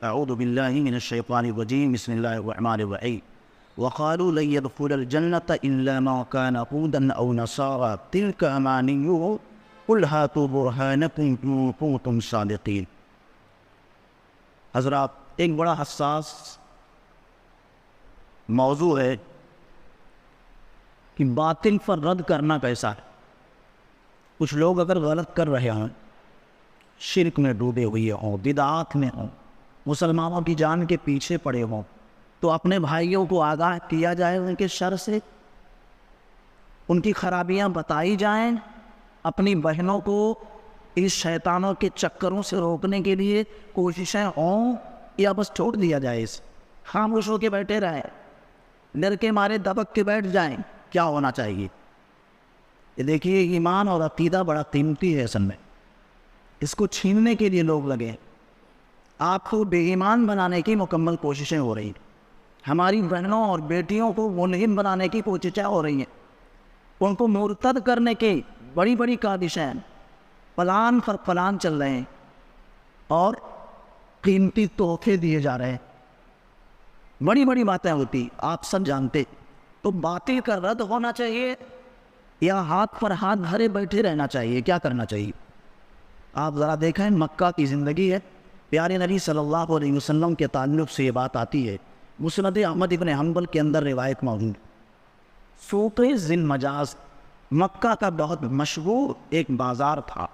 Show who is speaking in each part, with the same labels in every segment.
Speaker 1: اعوذ باللہ من الشیطان الرجیم بسم اللہ الرحمن الرحیم وقالوا لن يدخل الجنة الا من كان هودا او نصارى تلك امانيهم قل هاتوا برهانكم ان كنتم صادقین۔ حضرات، ایک بڑا حساس موضوع ہے کہ باطل پر رد کرنا کیسا ہے۔ کچھ لوگ اگر غلط کر رہے ہیں، شرک میں ڈوبے ہوئے ہوں، بدعات میں ہوں، مسلمانوں کی جان کے پیچھے پڑے ہوں، تو اپنے بھائیوں کو آگاہ کیا جائے ان کے شر سے، ان کی خرابیاں بتائی جائیں، اپنی بہنوں کو اس شیطانوں کے چکروں سے روکنے کے لیے کوششیں ہوں، یا بس چھوڑ دیا جائے، اس خاموش ہو کے بیٹھے رہیں، ڈر کے مارے دبک کے بیٹھ جائیں؟ کیا ہونا چاہیے؟ یہ دیکھیے، ایمان اور عقیدہ بڑا قیمتی ہے اصل میں، اس کو چھیننے کے لیے لوگ لگے ہیں۔ آپ کو بے ایمان بنانے کی مکمل کوششیں ہو رہی ہیں، ہماری بہنوں اور بیٹیوں کو ملحد بنانے کی کوششیں ہو رہی ہیں، ان کو مرتد کرنے کی بڑی بڑی کاوشیں، پلان پر پلان چل رہے ہیں، اور قیمتی تحفے دیے جا رہے ہیں، بڑی بڑی باتیں ہوتی، آپ سب جانتے۔ تو باطل کا رد ہونا چاہیے یا ہاتھ پر ہاتھ دھرے بیٹھے رہنا چاہیے؟ کیا کرنا چاہیے؟ آپ ذرا دیکھیں، مکہ کی زندگی ہے، پیارے نبی صلی اللہ علیہ وسلم کے تعلق سے یہ بات آتی ہے، مسند احمد ابن حنبل کے اندر روایت موجود۔ سوق ذی المجاز مکہ کا بہت مشہور ایک بازار تھا۔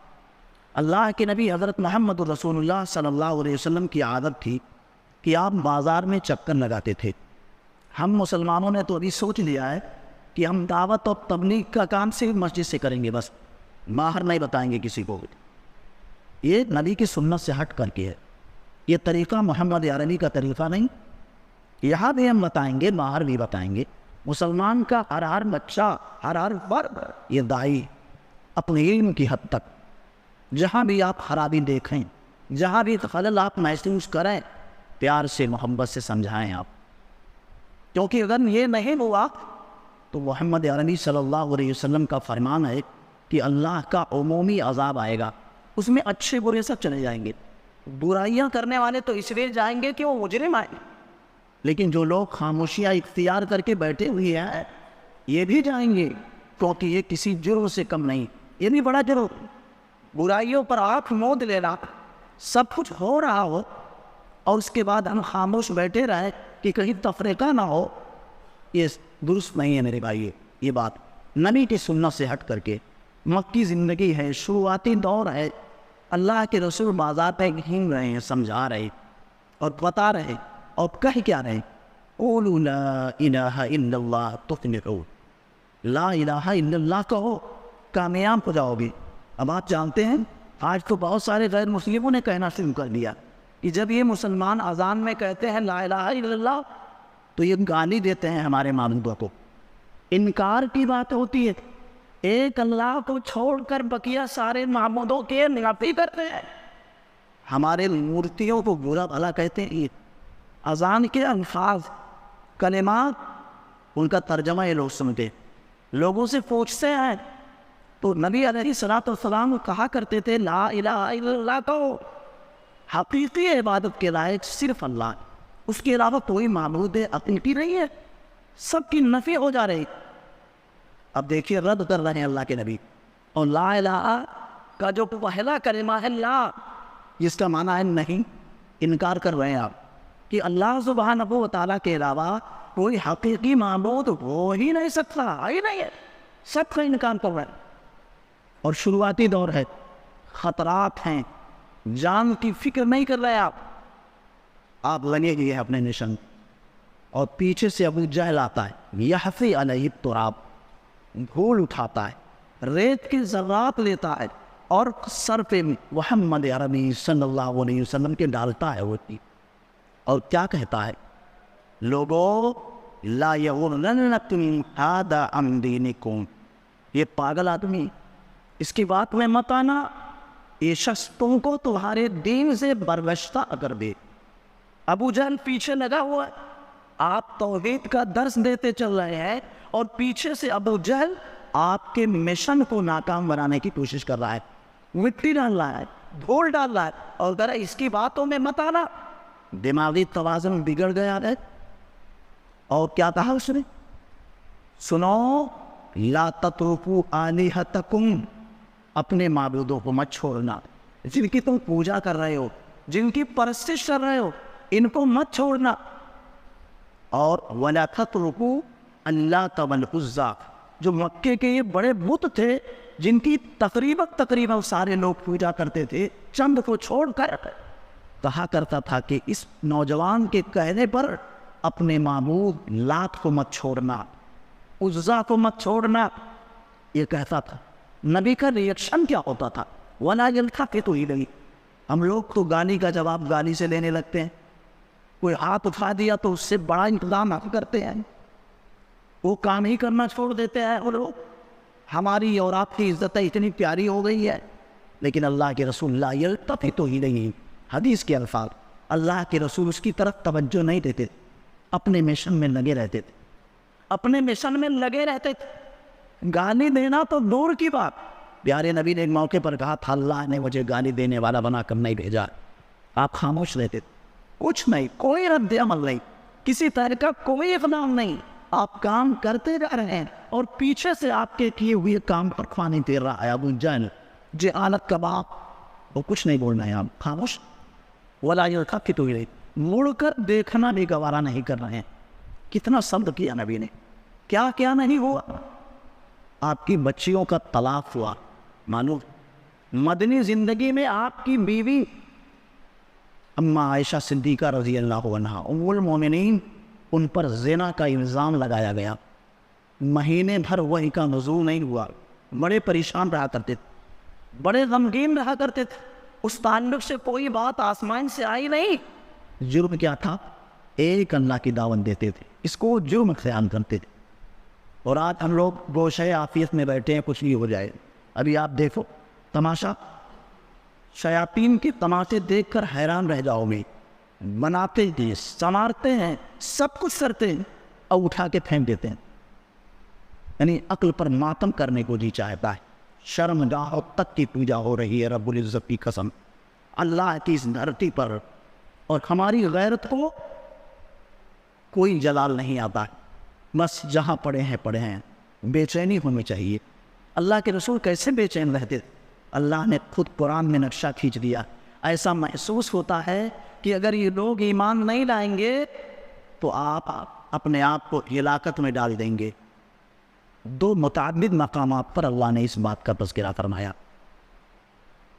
Speaker 1: اللہ کے نبی حضرت محمد رسول اللہ صلی اللہ علیہ وسلم کی عادت تھی کہ آپ بازار میں چکر لگاتے تھے۔ ہم مسلمانوں نے تو ابھی سوچ لیا ہے کہ ہم دعوت اور تبلیغ کا کام صرف مسجد سے کریں گے، بس باہر نہیں بتائیں گے کسی کو۔ یہ نبی کی سنت سے ہٹ کر کے ہے، یہ طریقہ محمد عربی کا طریقہ نہیں۔ یہاں بھی ہم بتائیں گے، باہر بھی بتائیں گے۔ مسلمان کا ہر بچہ، ہر فرد یہ داعی اپنے علم کی حد تک، جہاں بھی آپ خرابی دیکھیں، جہاں بھی خلل آپ محسوس کریں، پیار سے محبت سے سمجھائیں آپ، کیونکہ اگر یہ نہیں ہوا تو محمد عربی صلی اللہ علیہ وسلم کا فرمان ہے کہ اللہ کا عمومی عذاب آئے گا، اس میں اچھے برے سب چلے جائیں گے۔ برائیاں کرنے والے تو اس لیے جائیں گے کہ وہ مجرم آئیں، لیکن جو لوگ خاموشیاں اختیار کر کے بیٹھے ہوئے ہیں یہ بھی جائیں گے، کیونکہ یہ کسی جرم سے کم نہیں، یہ بھی بڑا جرم۔ برائیوں پر آنکھ موند لینا، سب کچھ ہو رہا ہو اور اس کے بعد ہم خاموش بیٹھے رہیں کہ کہیں تفریقہ نہ ہو، یہ درست نہیں ہے میرے بھائی۔ یہ بات نبی کی سنت سے ہٹ کر کے، مکی زندگی ہے، شروعاتی دور ہے، اللہ کے رسول بازار پہ گھوم رہے ہیں، سمجھا رہے اور بتا رہے، اور کہہ کیا رہے؟ قولوا لا الہ الا اللہ تفلحوا، لا الہ الا اللہ کہو، کامیاب ہو جاؤ گے۔ اب آپ جانتے ہیں آج تو بہت سارے غیر مسلموں نے کہنا شروع کر دیا کہ جب یہ مسلمان اذان میں کہتے ہیں لا الہ الا اللہ تو یہ گالی دیتے ہیں ہمارے معبودوں کو، انکار کی بات ہوتی ہے، ایک اللہ کو چھوڑ کر بقیہ سارے معبودوں کے نافی کرتے ہیں، ہمارے مورتیوں کو برا بھلا کہتے ہیں۔ اذان کے الفاظ، کلمات، ان کا ترجمہ یہ لوگ سنتے، لوگوں سے پوچھتے ہیں، تو نبی علیہ الصلوۃ والسلام کہا کرتے تھے لا الہ الا اللہ کہو، حقیقی عبادت کے لائق صرف اللہ، اس کے علاوہ کوئی معبود حقیقی نہیں ہے، سب کی نفی ہو جا رہی۔ اب دیکھیے رد کر رہے ہیں اللہ کے نبی، اور لا الہ کا جو پہلا کلمہ ہے لا، جس کا معنی ہے نہیں، انکار کر رہے ہیں آپ کہ اللہ سبحانہ و تعالیٰ کے علاوہ کوئی حقیقی معبود ہو ہی نہیں سکتا، ہی نہیں ہے، سب کا انکار کر رہے ہیں۔ اور شروعاتی دور ہے، خطرات ہیں، جان کی فکر نہیں کر رہے آپ لگے ہوئے ہیں اپنے نشان، اور پیچھے سے ابو جہل آتا ہے، یحفی علیہ التراب، دھول اٹھاتا ہے، ریت کے ذرات لیتا ہے اور سر پہ محمد عربی صلی اللہ علیہ وسلم کے ڈالتا ہے وہ، اور کیا کہتا ہے؟ لوگوں لا یغرنکم ھذا عن دینکم، یہ پاگل آدمی، اس کی بات میں مت آنا، یہ شخص تم کو تمہارے دین سے برگشتہ کر دے۔ ابو جہل پیچھے لگا ہوا ہے، آپ توحید کا درس دیتے چل رہے ہیں اور پیچھے سے ابو جہل آپ کے مشن کو ناکام بنانے کی کوشش کر رہا ہے، مٹی ڈال رہا ہے، دھول ڈال رہا ہے، اور ذرا اس کی باتوں میں مت آنا، دماغی توازن بگڑ گیا ہے. اور کیا کہا اس نے؟ سنو، لا تترکوا آلہتکم، اپنے معبودوں کو مت چھوڑنا، جن کی تم پوجا کر رہے ہو، جن کی پرستش کر رہے ہو، ان کو مت چھوڑنا. اور ولا تترکوا اللات والعزیٰ، جو مکے کے یہ بڑے بت تھے جن کی تقریباً سارے لوگ پوجا کرتے تھے، چند کو چھوڑ کر کہا کرتا تھا کہ اس نوجوان کے کہنے پر اپنے معبود لات کو مت چھوڑنا، عزیٰ کو مت چھوڑنا، یہ کہتا تھا. نبی کا ریئیکشن کیا ہوتا تھا؟ وَلَا يَلْتَفِتُ إِلَيْهِ. ہم لوگ تو گالی کا جواب گالی سے لینے لگتے ہیں. کوئی ہاتھ اٹھا دیا تو اس سے بڑا انتظام ہم کرتے ہیں، وہ کام ہی کرنا چھوڑ دیتے ہیں. اور لوگ، ہماری اور آپ کی عزت اتنی پیاری ہو گئی ہے. لیکن اللہ کے رسول لا يَلْتَفِتُ إِلَيْهِ، حدیث کے الفاظ، اللہ کے رسول اس کی طرف توجہ نہیں دیتے، اپنے مشن میں لگے رہتے تھے، اپنے مشن میں لگے رہتے تھے. گالی دینا تو دور کی بات. پیارے نبی نے ایک موقع پر کہا تھا، اللہ نے مجھے گالی دینے والا بنا کر نہیں بھیجا. آپ خاموش رہتے تھے، کچھ نہیں، کوئی رد عمل نہیں، کسی طرح کا کوئی اقدام نہیں. آپ کام کرتے جا رہے ہیں اور پیچھے سے آپ کے کیے ہوئے کام پر پانی دے رہا ہے ابو جہل، جہالت کا باپ، وہ کچھ نہیں بولنا ہے. آپ خاموش. ولا يلتفت إليه، مڑ کر دیکھنا بھی گوارا نہیں کر رہے ہیں. کتنا صبر کیا نبی نے، کیا کیا نہیں ہوا. آپ کی بچیوں کا طلاق ہوا، معلوم. مدنی زندگی میں آپ کی بیوی اما عائشہ صدیقہ رضی اللہ عنہا ام المومنین، ان پر زنا کا الزام لگایا گیا. مہینے بھر وحی کا نزول نہیں ہوا. بڑے پریشان رہا کرتے تھے، بڑے غمگین رہا کرتے تھے. اس تعلق سے کوئی بات آسمان سے آئی نہیں. جرم کیا تھا؟ ایک اللہ کی دعوت دیتے تھے، اس کو جرم خیال کرتے تھے. اور آج ہم لوگ گوشے عافیت میں بیٹھے ہیں، کچھ بھی ہو جائے. ابھی آپ دیکھو تماشا، شیاطین کے تماشے دیکھ کر حیران رہ جاؤ گے. بناتے ہیں، سنوارتے ہیں، سب کچھ کرتے ہیں اور اٹھا کے پھینک دیتے ہیں. یعنی عقل پر ماتم کرنے کو جی چاہتا ہے. شرم گاہوں تک کی پوجا ہو رہی ہے رب العزت کی قسم، اللہ کی اس دھرتی پر. اور ہماری غیرت کو کوئی جلال نہیں آتا ہے. بس جہاں پڑے ہیں. بے چینی ہونی چاہیے. اللہ کے رسول کیسے بے چین رہتے؟ اللہ نے خود قرآن میں نقشہ کھینچ دیا. ایسا محسوس ہوتا ہے کہ اگر یہ لوگ ایمان نہیں لائیں گے تو آپ اپنے آپ کو ہلاکت میں ڈال دیں گے. دو متعدد مقامات پر اللہ نے اس بات کا تذکرہ فرمایا.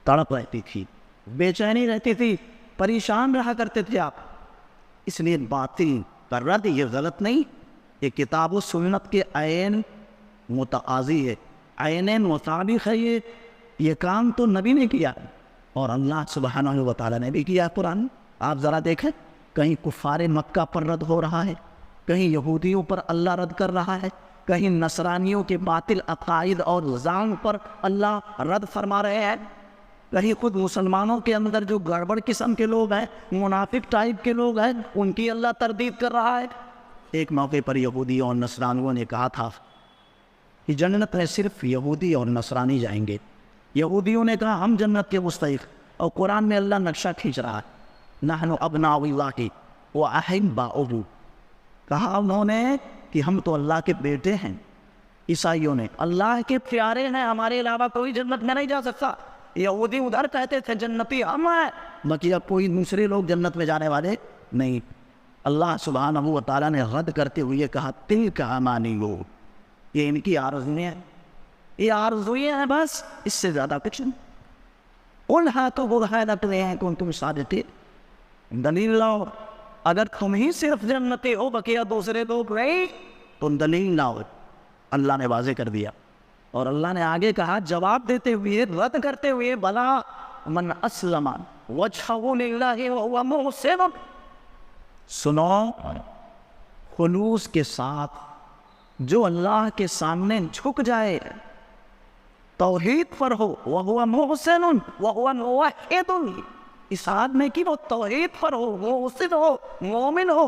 Speaker 1: تڑپ رہتی تھی، بے چینی رہتی تھی، پریشان رہا کرتے تھے آپ. اس لیے باطل پر رد یہ غلط نہیں، یہ کتاب و سنت کے عین متعاضی ہے، عین مطابق ہے. یہ کام تو نبی نے کیا اور اللہ سبحانہ و تعالیٰ نے بھی کیا. قرآن آپ ذرا دیکھیں، کہیں کفار مکہ پر رد ہو رہا ہے، کہیں یہودیوں پر اللہ رد کر رہا ہے، کہیں نصرانیوں کے باطل عقائد اور زعم پر اللہ رد فرما رہے ہیں، کہیں خود مسلمانوں کے اندر جو گڑبڑ قسم کے لوگ ہیں، منافق ٹائپ کے لوگ ہیں، ان کی اللہ تردید کر رہا ہے. ایک موقع پر یہودیوں اور نصرانیوں نے کہا تھا کہ جنت میں صرف یہودی اور نصرانی جائیں گے. یہودیوں نے کہا ہم جنت کے مستحق، اور قرآن میں اللہ نقشہ کھینچ رہا ہے، نحن ابناء اللہ واحباؤہ. کہا انہوں نے کہ ہم تو اللہ کے بیٹے ہیں. عیسائیوں نے اللہ کے پیارے ہیں، ہمارے علاوہ کوئی جنت میں نہیں جا سکتا. یہودی ادھر کہتے تھے جنتی ہم ہیں، باقی اب کوئی دوسرے لوگ جنت میں جانے والے نہیں. اللہ سبحانہ و تعالیٰ نے رد کرتے ہوئے کہا تلک امانیہ، یہ ان کی آرزویں ہیں، یہ آرزویں ہیں، بس اس سے زیادہ کچھ نہیں. قل ہاتوا برہانکم ان کنتم صادقین، دلیل لاؤ. اگر تم ہی صرف جنتی ہو، بقیہ دوسرے لوگ نہیں، تو دلیل لاؤ. اللہ نے واضح کر دیا. اور اللہ نے آگے کہا جواب دیتے ہوئے، رد کرتے ہوئے، بلا من اسلم وجہہ للہ وہو محسن. سنو، خلوص کے ساتھ جو اللہ کے سامنے جھک جائے، توحید پر ہو، وہو محسن وہو موحد، اس آدمی کی وہ توحید پر ہو، محسن ہو، مومن ہو،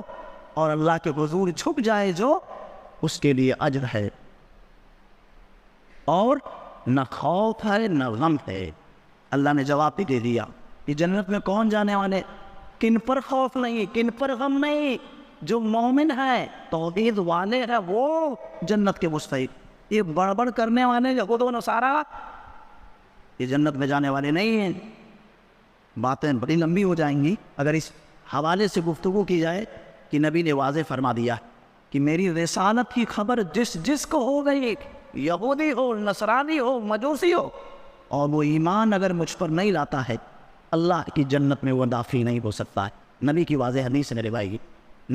Speaker 1: اور اللہ کے حضور جھک جائے، جو اس کے لیے اجر ہے اور نہ خوف ہے نہ غم ہے. اللہ نے جواب بھی دے دیا کہ جنت میں کون جانے والے، کن پر خوف نہیں، کن پر غم نہیں؟ جو مومن ہے، توحید والے ہیں، وہ جنت کے مستحق۔ یہ بڑبڑ کرنے والے یہود و نصارہ یہ جنت میں جانے والے نہیں ہیں۔ باتیں بڑی لمبی ہو جائیں گی اگر اس حوالے سے گفتگو کی جائے کہ نبی نے واضح فرما دیا کہ میری رسالت کی خبر جس کو ہو گئی، یہودی ہو، نصرانی ہو، مجوسی ہو، اور وہ ایمان اگر مجھ پر نہیں لاتا ہے، اللہ کی جنت میں وہ داخل نہیں ہو سکتا ہے۔ نبی کی واضح حدیث نے روایت کی،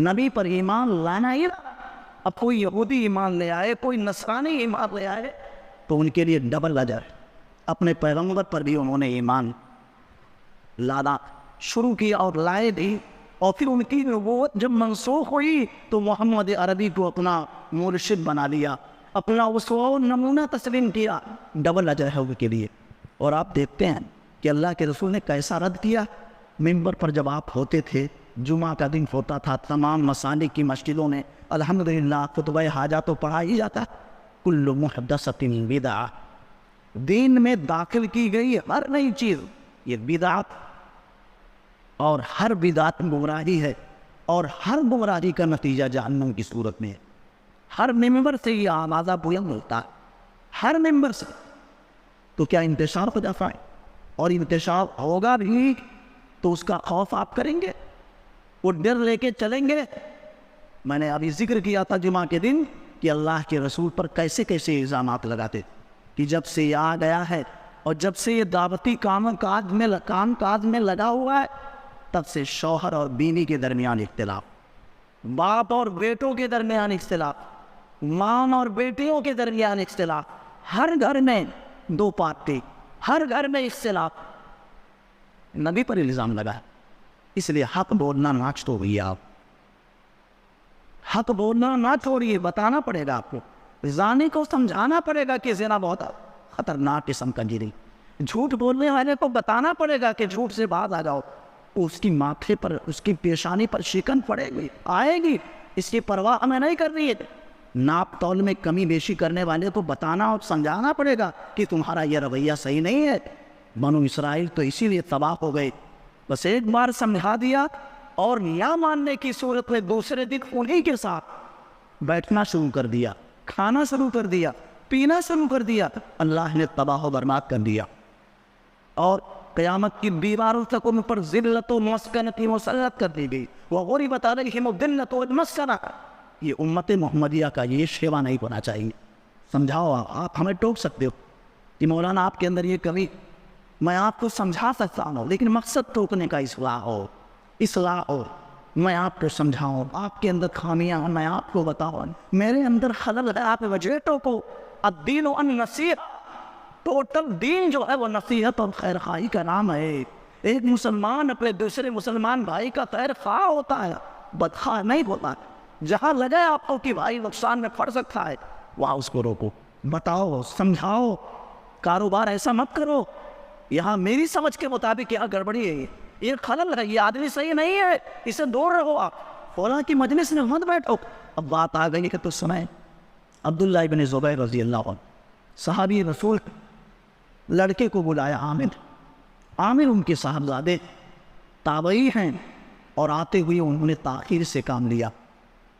Speaker 1: نبی پر ایمان لانا ہی لانا۔ اب کوئی یہودی ایمان لے آئے، کوئی نصرانی ایمان لے آئے تو ان کے لیے ڈبل اجر۔ اپنے پیغمبر پر بھی انہوں نے ایمان لانا شروع کیا اور لائے بھی، اور پھر ان کی نبوت جب منسوخ ہوئی تو محمد عربی کو اپنا مرشد بنا لیا، اپنا اسوہ و نمونہ تسلیم کیا، ڈبل اجر ہے ان کے لیے۔ اور آپ دیکھتے ہیں کہ اللہ کے رسول نے کیسا رد کیا۔ ممبر پر جب آپ ہوتے تھے، جمعہ کا دن ہوتا تھا، تمام مساجد کی مسجدوں میں الحمدللہ خطبہ حاجہ تو پڑھا ہی جاتا، کل محدثۃ بدعہ، دین میں داخل کی گئی ہر نئی چیز یہ بدعت، اور ہر بدعت گمراہی ہے، اور ہر گمراہی کا نتیجہ جہنم کی صورت میں ہے۔ ہر ممبر سے یہ آوازہ بلند ہوتا ہے، ہر ممبر سے، تو کیا انتشار ہو جاتا ہے؟ اور انتشار ہوگا بھی تو اس کا خوف آپ کریں گے، وہ ڈر لے کے چلیں گے۔ میں نے ابھی ذکر کیا تھا جمعہ کے دن کہ اللہ کے رسول پر کیسے کیسے الزامات لگاتے کہ جب سے یہ آ گیا ہے اور جب سے یہ دعوتی کام کاج میں لگا ہوا ہے، تب سے شوہر اور بیوی کے درمیان اختلاف، باپ اور بیٹوں کے درمیان اختلاف، ماں اور بیٹیوں کے درمیان اختلاف، ہر گھر میں دو پارٹی، ہر گھر میں اختلاف، نبی پر الزام لگا ہے۔ اس لیے حق بولنا نہ چھوڑیے، آپ حق بولنا نہ چھوڑیے، بتانا پڑے گا آپ کو، زانی کو سمجھانا پڑے گا کہ زنا بہت خطرناک قسم کا جرم، جھوٹ بولنے والے کو بتانا پڑے گا کہ جھوٹ سے باز آ جاؤ، اس کی ماتھے پر، اس کی پیشانی پر شکن پڑے گی، آئے گی، اس کی پرواہ ہمیں نہیں کرنی ہے۔ ناپ تول میں کمی بیشی کرنے والے کو بتانا اور سمجھانا پڑے گا کہ تمہارا یہ رویہ صحیح نہیں ہے۔ بنو اسرائیل تو اسی لیے تباہ ہو گئے، بس ایک بار سمجھا دیا اور نہ ماننے کی صورت میں دوسرے دن انہی کے ساتھ بیٹھنا شروع کر دیا، کھانا شروع کر دیا، پینا شروع کر دیا، اللہ نے تباہ و برباد کر دیا، اور قیامت کی دیواروں تک ان پر ذلت و مسکنت مسلط کر دی گئی۔ وغربت علیہم الذلۃ والمسکنہ۔ یہ امت محمدیہ کا یہ شیوا نہیں ہونا چاہیے۔ سمجھاؤ، آپ ہمیں ٹوک سکتے ہو کہ مولانا آپ کے اندر یہ کمی، میں آپ کو سمجھا سکتا ہوں، لیکن مقصد ٹوکنے کا اصلاح ہو، میں آپ کو سمجھاؤں، آپ کے اندر خامیاں ہیں میں آپ کو بتاؤں، میرے اندر خلل ہے آپ وجہ ٹوکو۔ الدین النصیحہ، ٹوٹل دین جو ہے وہ نصیحت اور خیر خواہی کا نام ہے۔ ایک مسلمان اپنے دوسرے مسلمان بھائی کا خیر خواہ ہوتا ہے، بدخواہ نہیں ہوتا۔ جہاں لگے آپ کو کہ بھائی نقصان میں پڑ سکتا ہے، وہاں اس کو روکو، بتاؤ، سمجھاؤ، کاروبار ایسا مت کرو یہاں میری سمجھ کے مطابق یہاں گڑبڑی ہے، یہ خلل ہے، یہ آدمی صحیح نہیں ہے، اسے دور رہو، آپ فلاں کی مجلس میں مت بیٹھو۔ اب بات آ گئی کہ تو سنیں، عبداللہ ابن زبیر رضی اللہ عنہ، صحابی رسول، لڑکے کو بلایا، عامر ان کے صاحبزادے تابعی ہیں، اور آتے ہوئے انہوں نے تاخیر سے کام لیا۔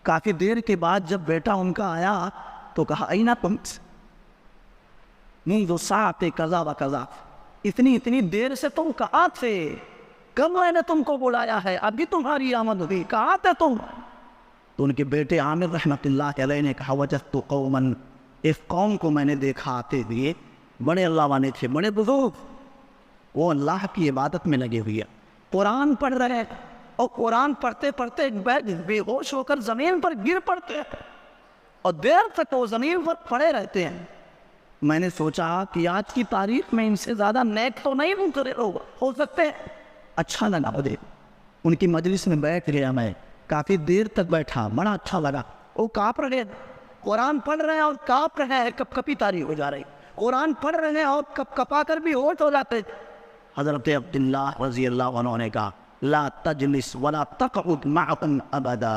Speaker 1: کافی دیر کے بعد جب بیٹا ان کا آیا تو کہا اینا کنت منذ ساعت کذا و کذا، اتنی دیر سے تم کہاں تھے، کب میں نے تم کو بلایا ہے، ابھی تمہاری آمد ہوئی، کہاں تھے تم؟ تو ان کے بیٹے عامر رحمت اللہ علیہ نے کہا وجدت قوما، اس قوم کو میں نے دیکھا آتے ہوئے، بڑے اللہ والے تھے، بڑے بزرگ، وہ اللہ کی عبادت میں لگے ہوئے، قرآن پڑھ رہے، اور قرآن پڑھتے پڑھتے بے ہوش ہو کر زمین پر گر پڑتے ہیں، اور دیر تک وہ زمین پر پڑے رہتے ہیں۔ میں نے سوچا کہ آج کی تاریخ میں ان سے زیادہ نیک تو نہیں ہو سکتے، اچھا لگا مجھے، ان کی مجلس میں بیٹھ گیا، میں کافی دیر تک بیٹھا، بڑا اچھا لگا۔ وہ کانپ رہے، قرآن پڑھ رہے ہیں اور کانپ رہے ہیں، کپ کپی تاری ہو جا رہی، قرآن پڑھ رہے ہیں اور کپ کپا کر بھی ہوش ہو جاتے۔ حضرت عبداللہ رضی اللہ عنہ نے کہا لا تجلس ولا تقعد معهم ابدا،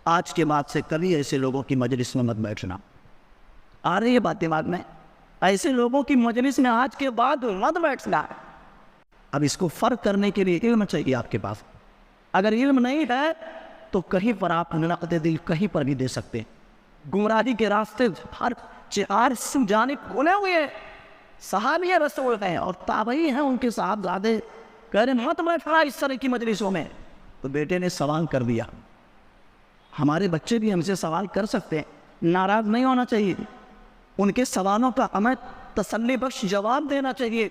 Speaker 1: آج کے بعد سے کبھی ایسے لوگوں کی مجلس میں مت بیٹھنا۔ آ رہی ہے بات دماغ میں؟ ایسے لوگوں کی مجلس میں آج کے بعد مت بیٹھنا۔ اب اس کو فرق کرنے کے لیے علم چاہیے آپ کے پاس، اگر علم نہیں ہے تو کہیں پر آپ نقد دل کہیں پر بھی دے سکتے ہیں. گمراہی کے راستے ہر چہار جانب کھلے ہوئے ہیں. صحابی رسول ہیں اور تابعی ہیں ان کے صاحبزادے، کہہ رہے مت بیٹھنا اس طرح کی مجلسوں میں. تو بیٹے نے سوال کر دیا. ہمارے بچے بھی ہم سے سوال کر سکتے ہیں، ناراض نہیں ہونا چاہیے. ان کے سوالوں کا ہمیں تسلی بخش جواب دینا چاہیے.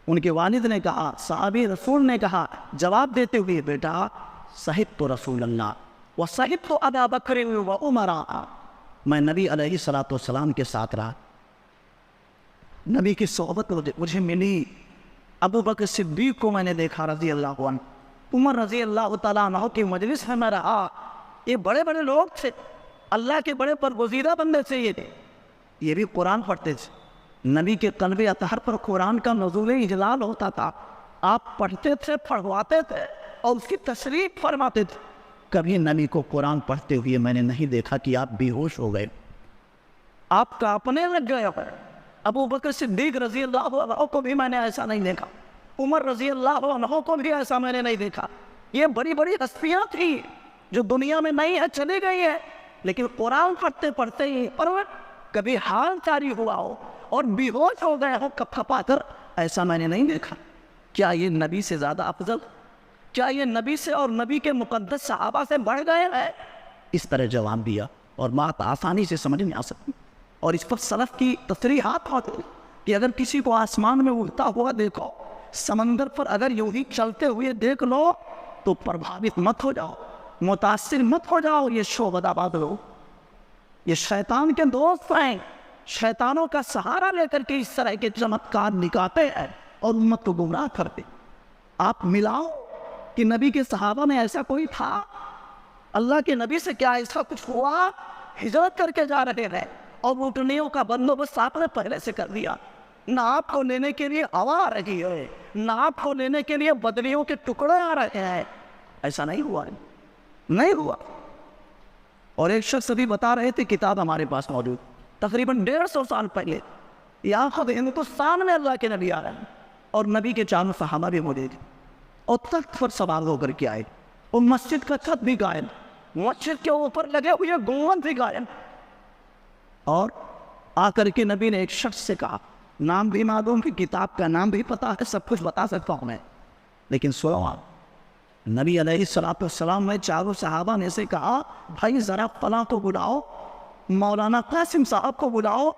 Speaker 1: ان کے والد نے کہا، صحابی رسول نے کہا جواب دیتے ہوئے، بیٹا صحبت رسول اللہ وصحبت ابا بکر وعمر، میں نبی علیہ الصلوۃ والسلام کے ساتھ رہا، نبی کی صحبت مجھے ملی. ابو بکر صدیق کو میں نے دیکھا رضی اللہ عنہ، عمر رضی اللہ تعالیٰ عنہ کی مجلس میں رہا. یہ بڑے بڑے لوگ تھے، اللہ کے بڑے برگزیدہ بندے سے یہ تھے. یہ بھی قرآن پڑھتے تھے. نبی کے قلب اطہر پر قرآن کا نزول اجلال ہوتا تھا. آپ پڑھتے تھے، پڑھواتے تھے اور اس کی تشریح فرماتے تھے. کبھی نبی کو قرآن پڑھتے ہوئے میں نے نہیں دیکھا کہ آپ بے ہوش ہو گئے، آپ کانپنے لگ گئے. ابو بکر صدیق رضی اللہ عنہ کو بھی میں نے ایسا نہیں دیکھا، عمر رضی اللہ عنہ کو بھی ایسا میں نے نہیں دیکھا. یہ بڑی بڑی ہستیاں تھیں جو دنیا میں نہیں ہے، چلی گئی ہے، لیکن قرآن پڑھتے پڑھتے ہی اور کبھی حال جاری ہوا ہو اور بے ہوش ہو گئے ہو کپا کر، ایسا میں نے نہیں دیکھا. کیا یہ نبی سے زیادہ افضل؟ کیا یہ نبی سے اور نبی کے مقدس صحابہ سے بڑھ گئے ہیں؟ اس طرح جواب دیا اور بات آسانی سے سمجھ میں آ سکتی. اور اس پر سلف کی تصریحات ہوتی کہ اگر کسی کو آسمان میں اڑتا ہوا دیکھو، سمندر پر اگر یوں ہی چلتے ہوئے دیکھ لو تو پربھاوت مت ہو جاؤ، متاثر مت ہو جاؤ. یہ شعبدہ باد لوگ، یہ شیطان کے دوست ہیں، شیطانوں کا سہارا لے کر کے اس طرح کے چمتکار نکالتے ہیں اور امت کو گمراہ کرتے. آپ ملاؤ کہ نبی کے صحابہ میں ایسا کوئی تھا؟ اللہ کے نبی سے کیا ایسا کچھ ہوا؟ ہجرت کر کے جا رہے ہیں اور اونٹنیوں کا بندوبست آپ نے پہلے سے کر دیا. نہ آپ کو لینے کے لیے ہوا آ رہی ہے، نہ آپ کو لینے کے لیے بدلیوں کے ٹکڑے آ رہے ہیں. ایسا نہیں ہوا، نہیں ہوا. اور ایک شخص بھی بتا رہے تھے، کتاب ہمارے پاس موجود، تقریباً 150 سال پہلے یہاں خود ہندوستان میں اللہ کے نبی آ رہے ہیں اور نبی کے چاروں صحابہ بھی موجود ہیں اور تخت پر سوار ہو کر کے آئے. اور مسجد کا چھت بھی غائب، مسجد کے اوپر لگے ہوئے گنبد بھی غائب. اور آ کر کے نبی نے ایک شخص سے کہا، نام بھی معلوم کی کتاب کا نام بھی پتا ہے، سب کچھ بتا سکتا ہوں میں، لیکن سنو آپ، نبی علیہ الصلوۃ والسلام نے چاروں صحابہ نے سے کہا، بھائی ذرا فلاں کو بلاؤ، مولانا قاسم صاحب کو بلاؤ.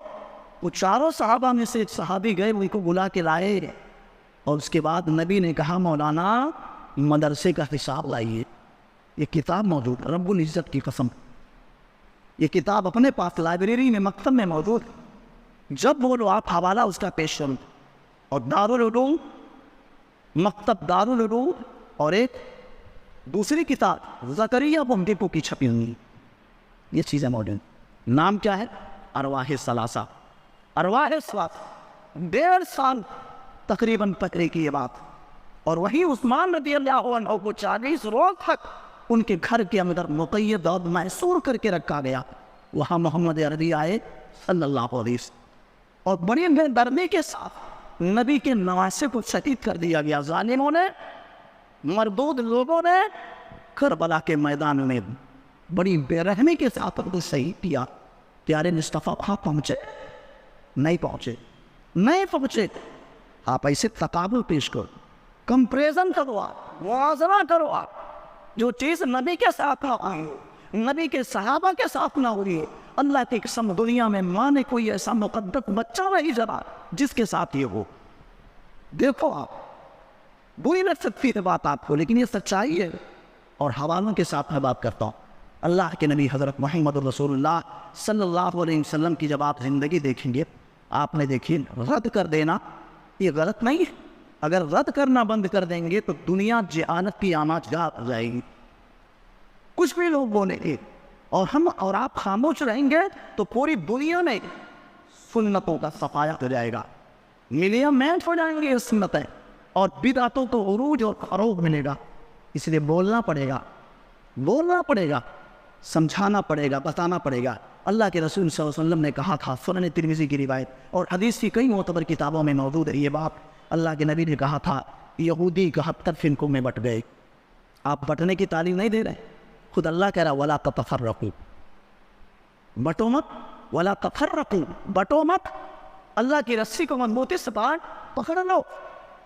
Speaker 1: وہ چاروں صحابہ میں سے ایک صحابی گئے، ان کو بلا کے لائے. اور اس کے بعد نبی نے کہا، مولانا مدرسے کا حساب لائیے، یہ کتاب موجود ہے، رب العزت کی قسم یہ کتاب اپنے پاس لائبریری میں مکتب میں موجود ہے. جب بولو آپ حوالہ اس کا پیش کرو. اور دارالعلوم، مکتب دارالعلوم، اور ایک دوسری کتاب زکریا بمڈیپو کی چھپی ہوئی، یہ چیزیں موجود. نام کیا ہے؟ ارواح ثلاثہ. ارواح ثلاثہ 1.5 سال تقریباً پکڑے کی یہ بات. اور وہی عثمان رضی اللہ عنہ کو 40 روز تک ان کے گھر کے اندر مقید اور محصور کر کے رکھا گیا. وہاں محمد عربی آئے صلی اللہ علیہ وسلم اور بڑی بے دردی کے ساتھ نبی کے نواسے کو شہید کر دیا گیا. ظالموں نے، مردود لوگوں نے کربلا کے میدان میں بڑی بے رحمی کے ساتھ ان کو شہید کیا. پیارے مصطفیٰ وہاں پہنچے؟ نہیں پہنچے، نہیں پہنچے. آپ ایسے تقابل پیش کرو، کمپریزن کرو، آپ موازنہ کرو. آپ جو چیز نبی کے ساتھ نہ ہوئی، نبی کے صحابہ کے ساتھ نہ ہوئی، اللہ کی قسم دنیا میں ماں نے کوئی ایسا مقدس بچہ نہیں جنا جس کے ساتھ یہ ہو. دیکھو آپ، بری لگ سکتی ہے بات آپ کو، لیکن یہ سچائی ہے. اور حوالوں کے ساتھ میں بات کرتا ہوں. اللہ کے نبی حضرت محمد رسول اللہ صلی اللہ علیہ وسلم کی جب آپ زندگی دیکھیں گے، آپ نے دیکھی رد کر دینا یہ غلط نہیں ہے. اگر رد کرنا بند کر دیں گے تو دنیا جہالت کی آماج گاہ ہو جائے گی. کچھ بھی لوگ بولیں گے اور ہم اور آپ خاموش رہیں گے تو پوری دنیا میں سنتوں کا صفایا ہو جائے گا. ملین مینٹ ہو جائیں گے یہ سنتیں اور بدعتوں کو عروج اور فروغ ملے گا. اس لیے بولنا پڑے گا، بولنا پڑے گا، سمجھانا پڑے گا، بتانا پڑے گا. اللہ کے رسول صلی اللہ علیہ وسلم نے کہا تھا، سنن ترمذی کی روایت اور حدیث کی کئی معتبر کتابوں میں موجود ہے یہ بات. اللہ کے نبی نے کہا تھا، یہودی 71 فرقوں میں بٹ گئے. آپ بٹنے کی تعلیم نہیں دے رہے، خود اللہ کہہ رہا ولا تتفرقوا، بٹو مت، ولا تفرقوا، بٹو مت، اللہ کی رسی کو مضبوطی سے پکڑ لو۔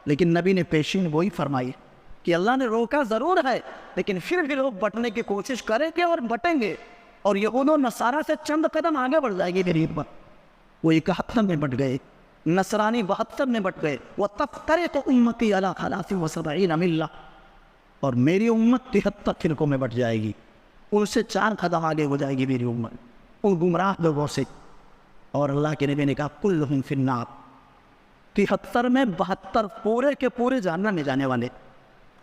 Speaker 1: لیکن نبی نے پیشین وہی فرمائی کہ اللہ نے روکا ضرور ہے، لیکن پھر بھی لوگ بٹنے کی کوشش کریں گے اور بٹیں گے، اور یہود و نصارہ سے چند قدم آگے بڑھ جائے گی میری امت۔ وہ 71 میں بٹ گئے، نصرانی 72 میں بٹ گئے، وَتَفْتَرِقُ أُمَّتِي عَلَىٰ 73 مِلَّةٍ، اور میری امت 73 فرقوں میں بٹ جائے گی، ان سے 4 قدم آگے ہو جائے گی میری امت ان گمراہ لوگوں سے۔ اور اللہ کے نبی نے کہا کلہم فی النار، 73 میں 72 پورے کے پورے جہنم میں جانے والے۔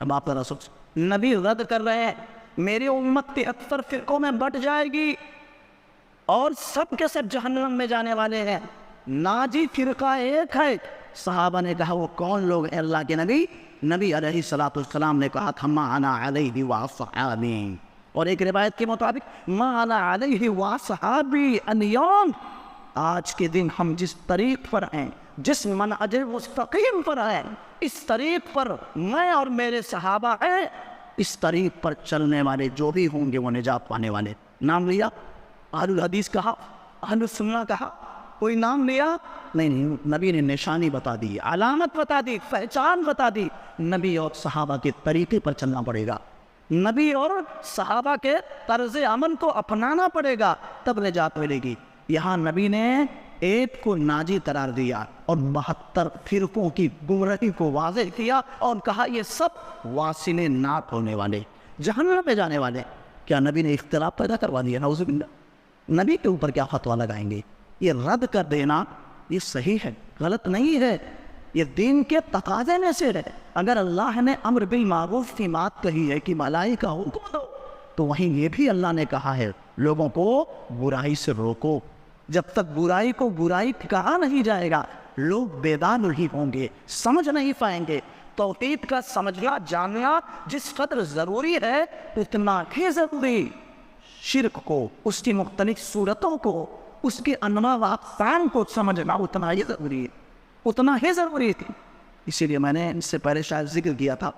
Speaker 1: اب آپ ذرا سوچ، نبی رد کر رہے ہیں میری امت 73 فرقوں میں بٹ جائے گی اور سب کے سب جہنم میں جانے والے ہیں، ناجی فرقہ ایک ہے۔ صحابہ نے کہا وہ کون لوگ ہیں اللہ کے نبی؟ نبی علیہ الصلوۃ والسلام نے کہا تھا ما انا علیہ واصحابی، اور ایک روایت کے مطابق ما انا علیہ واصحابی اليوم، آج کے دن ہم جس طریق پر ہیں، جس منہج مستقیم پر ہیں، اس طریق پر میں اور میرے صحابہ ہیں، اس طریق پر چلنے والے جو بھی ہوں گے وہ نجات پانے والے۔ نام لیا، اہل الحدیث کہا، اہل السنہ کہا، کوئی نام لیا نہیں، نبی نے نشانی بتا دی، علامت بتا دی، پہچان بتا دی۔ نبی اور صحابہ کے طریقے پر چلنا پڑے گا، نبی اور صحابہ کے طرز عمل کو اپنانا پڑے گا، تب نجات ملے گی۔ یہاں نبی نے ایک کو ناجی قرار دیا اور 72 فرقوں کی گمراہی کو واضح کیا اور کہا یہ سب واصل ناک ہونے والے، جہنم میں جانے والے۔ کیا نبی نے اختلاف پیدا کروا دیا؟ نعوذ باللہ۔ نبی کے اوپر کیا فتویٰ لگائیں گے؟ یہ رد کر دینا یہ صحیح ہے، غلط نہیں ہے، یہ دین کے تقاضے میں سے ہے۔ اگر اللہ نے امر بالمعروف کی بات کہی ہے کہ بھلائی کا حکم دو، تو وہیں یہ بھی اللہ نے کہا ہے لوگوں کو برائی سے روکو۔ جب تک برائی کو برائی کہا نہیں جائے گا، لوگ بیدار نہیں ہوں گے، سمجھ نہیں پائیں گے۔ توحید کا سمجھنا جاننا جس قدر ضروری ہے اتنا ہی ضروری شرک کو، اس کی مختلف صورتوں کو، اس کے انواع و اقسام کو سمجھنا اتنا ہی ضروری ہے، اتنا ہی ضروری تھی۔ اسی لیے میں نے اس سے پہلے شاید ذکر کیا تھا،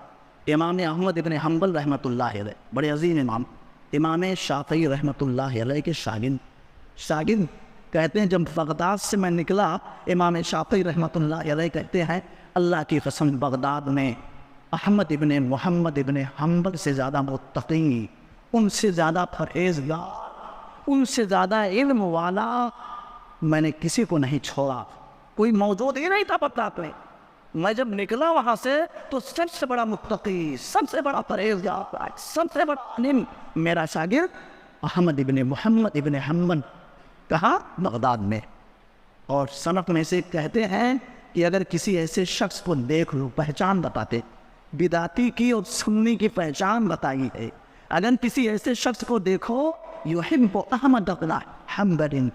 Speaker 1: امام احمد ابن حنبل رحمۃ اللہ علیہ، بڑے عظیم امام، امام شافعی رحمۃ اللہ علیہ کے شاگرد کہتے ہیں جب بغداد سے میں نکلا، امام شافعی رحمۃ اللہ علیہ کہتے ہیں اللہ کی قسم بغداد میں احمد ابن محمد ابن حنبل سے زیادہ متقی، ان سے زیادہ پرہیزگار، ان سے زیادہ علم والا میں نے کسی کو نہیں چھوڑا، کوئی موجود ہی نہیں تھا بغداد میں۔ میں جب نکلا وہاں سے تو سب سے بڑا متقی، سب سے بڑا پرہیزگار، سب سے بڑا عالم میرا شاگرد احمد ابن محمد ابن حنبل، کہا بغداد میں۔ اور صنف میں سے کہتے ہیں کہ اگر کسی ایسے شخص کو دیکھ لو، پہچان بتاتے، بدعتی کی اور سنی کی پہچان بتائی ہے، اگر کسی ایسے شخص کو دیکھو یحب احمد ابن حنبل،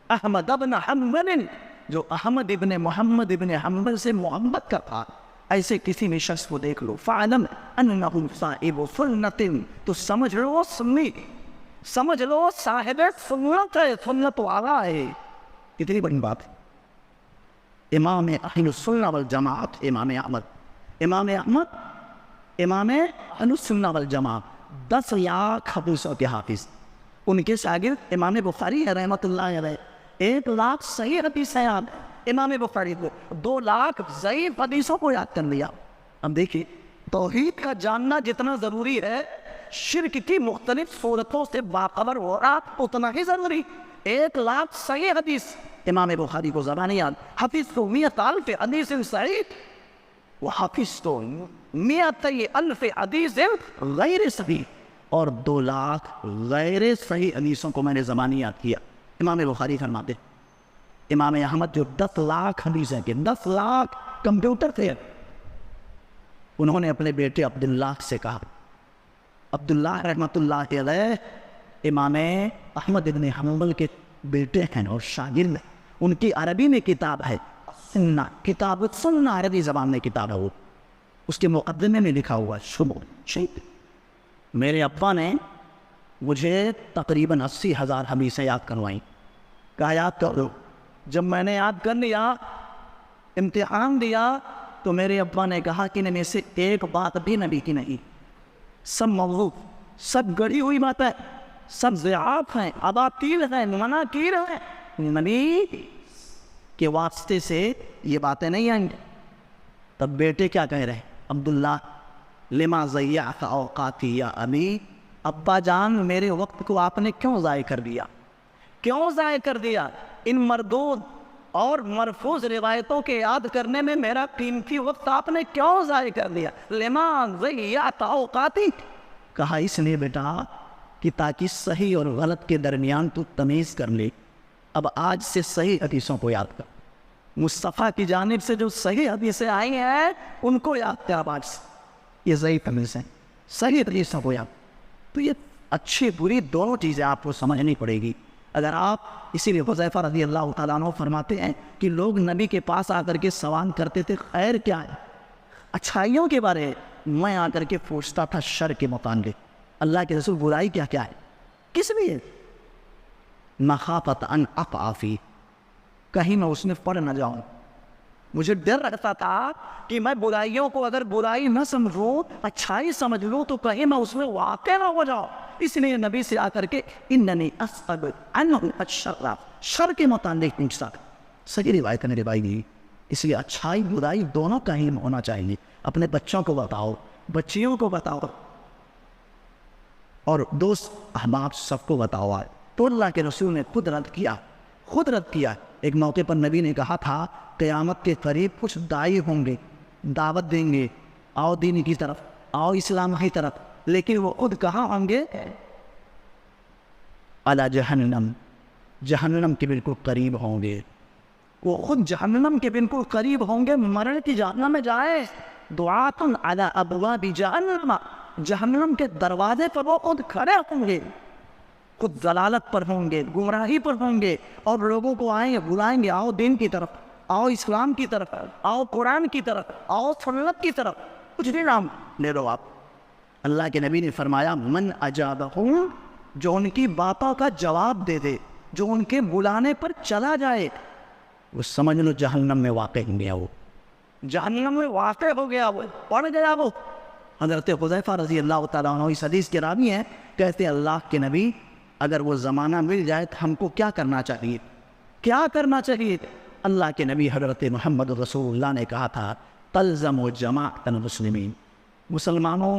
Speaker 1: احمد ابن حنبل، جو احمد ابن محمد ابن حنبل سے محبت کا تھا، ایسے کسی بھی شخص کو دیکھ لو، فعلم انہ صاحب سنت، تو سمجھ لو سنی، سمجھ لو صاحب سنت ہے، سنت والا ہے۔ کتنی بڑی بات ہے۔ امام اہل السنہ والجماعت امام احمد امام اہل السنہ والجماعت 10 لاکھ حدیثوں کے حافظ، ان کے شاگرد امام بخاری ہے رحمۃ اللہ علیہ، 1 لاکھ صحیح حدیث ہے یاد امام بخاری کو، 2 لاکھ ضعیف حدیثوں کو یاد کر لیا۔ اب دیکھیے توحید کا جاننا جتنا ضروری ہے، شرک کی مختلف صورتوں سے باخبر ہو رہا اتنا ہی ضروری۔ 1 لاکھ صحیح حدیث امام بخاری کو زبانی یاد، حفظ تو 100,000 حدیث صحیح، وحفظ تو 100,000 حدیث غیر صحیح، اور 2 لاکھ غیر صحیح حدیثوں کو میں نے زبانی یاد کیا۔ امام بخاری فرماتے، امام احمد جو 10 لاکھ حدیث ہیں کہ 10 لاکھ کمپیوٹر تھے، انہوں نے اپنے بیٹے عبداللہ سے کہا، عبداللہ رحمۃ اللہ علیہ امام احمد ابن حنبل کے بیٹے ہیں اور شاگرد ہیں، ان کی عربی میں کتاب ہے سنہ، کتاب سنہ عربی زبان میں کتاب ہے، وہ اس کے مقدمے میں لکھا ہوا شیخ، میرے ابا نے مجھے تقریباً 80,000 حدیثیں یاد کروائیں، کہا یاد کر دو۔ جب میں نے یاد کر لیا، امتحان دیا، تو میرے ابا نے کہا کہ ان میں سے ایک بات بھی نبی کی نہیں، سب موضوع، سب گڑھی ہوئی باتیں، سب ضعاف ہیں، اباطیل ہیں، مناکیر ہیں، نبی کے واسطے سے یہ باتیں نہیں آئیں گے۔ تب بیٹے کیا کہہ رہے ہیں؟ عبداللہ لما ضیعت اوقاتی یا ابی، ابا جان میرے وقت کو آپ نے کیوں ضائع کر دیا؟ کیوں ضائع کر دیا؟ ان مردود اور مرفوض روایتوں کے یاد کرنے میں میرا قیمتی وقت آپ نے کیوں ضائع کر دیا؟ لما ضیعت اوقاتی، کہا اس لیے بیٹا کہ تاکہ صحیح اور غلط کے درمیان تو تمیز کر لے۔ اب آج سے صحیح حدیثوں کو یاد کر، مصطفیٰ کی جانب سے جو صحیح حدیثیں آئی ہیں ان کو یاد کر اب آج سے۔ یہ صحیح تمیز ہیں، صحیح حدیثوں کو یاد۔ تو یہ اچھی بری دونوں چیزیں آپ کو سمجھنی پڑے گی اگر آپ، اسی لیے حذیفہ رضی اللہ تعالیٰ عنہ فرماتے ہیں کہ لوگ نبی کے پاس آ کر کے سوال کرتے تھے خیر کیا ہے، اچھائیوں کے بارے، میں آ کر کے پوچھتا تھا شر کے متعلق، اللہ کے رسول برائی کیا کیا ہے، کس لیے؟ مخافت ان اقع فی، کہیں میں اس میں پڑ نہ جاؤں، مجھے ڈر رہتا تھا کہ میں برائیوں کو اگر برائی نہ سمجھوں، اچھائی سمجھ لوں تو کہیں میں اس میں واقع نہ ہو جاؤں۔ اس لیے نبی سے آ کر کے اننی اسأل عنہ الشر، شر کے متعلق پوچھتا تھا۔ صحیح روایت نے روایت دی، اس لیے اچھائی برائی دونوں کا علم ہونا چاہیے۔ اپنے بچوں کو بتاؤ، بچیوں کو بتاؤ، اور دوست احباب سب کو بتاؤ۔ تو اللہ کے رسول نے خود رد کیا۔ ایک موقع پر نبی نے کہا تھا قیامت کے قریب کچھ داعی ہوں گے، دعوت دیں گے، آؤ دین کی طرف، آؤ اسلام کی طرف، لیکن وہ خود کہاں ہوں گے؟ علی جہنم، جہنم کے بالکل قریب ہوں گے، وہ خود جہنم کے بالکل قریب ہوں گے، مرنے کی جہنم میں جائے، دعات علی ابواب جہنم، جہنم کے دروازے پر وہ خود کھڑے ہوں گے، خود ضلالت پر ہوں گے، گمراہی پر ہوں گے، اور لوگوں کو آئیں گے، بلائیں گے، آؤ دین کی طرف، آؤ اسلام کی طرف، آؤ قرآن کی طرف، آؤ سنت کی طرف، کچھ بھی نام لے لو آپ۔ اللہ کے نبی نے فرمایا من اجابہم، جو ان کی باتوں کا جواب دے دے، جو ان کے بلانے پر چلا جائے، وہ سمجھ لو جہنم میں واقع ہو گیا، وہ جہنم میں واقع ہو گیا، وہ پڑ گیا۔ وہ حضرت حذیفہ رضی اللہ تعالیٰ عنہ اس حدیث کے راوی ہیں، کہتے ہیں اللہ کے نبی اگر وہ زمانہ مل جائے تو ہم کو کیا کرنا چاہیے؟ کیا کرنا چاہیے؟ اللہ کے نبی حضرت محمد رسول اللہ نے کہا تھا تلزم و جماعت المسلمین، مسلمانوں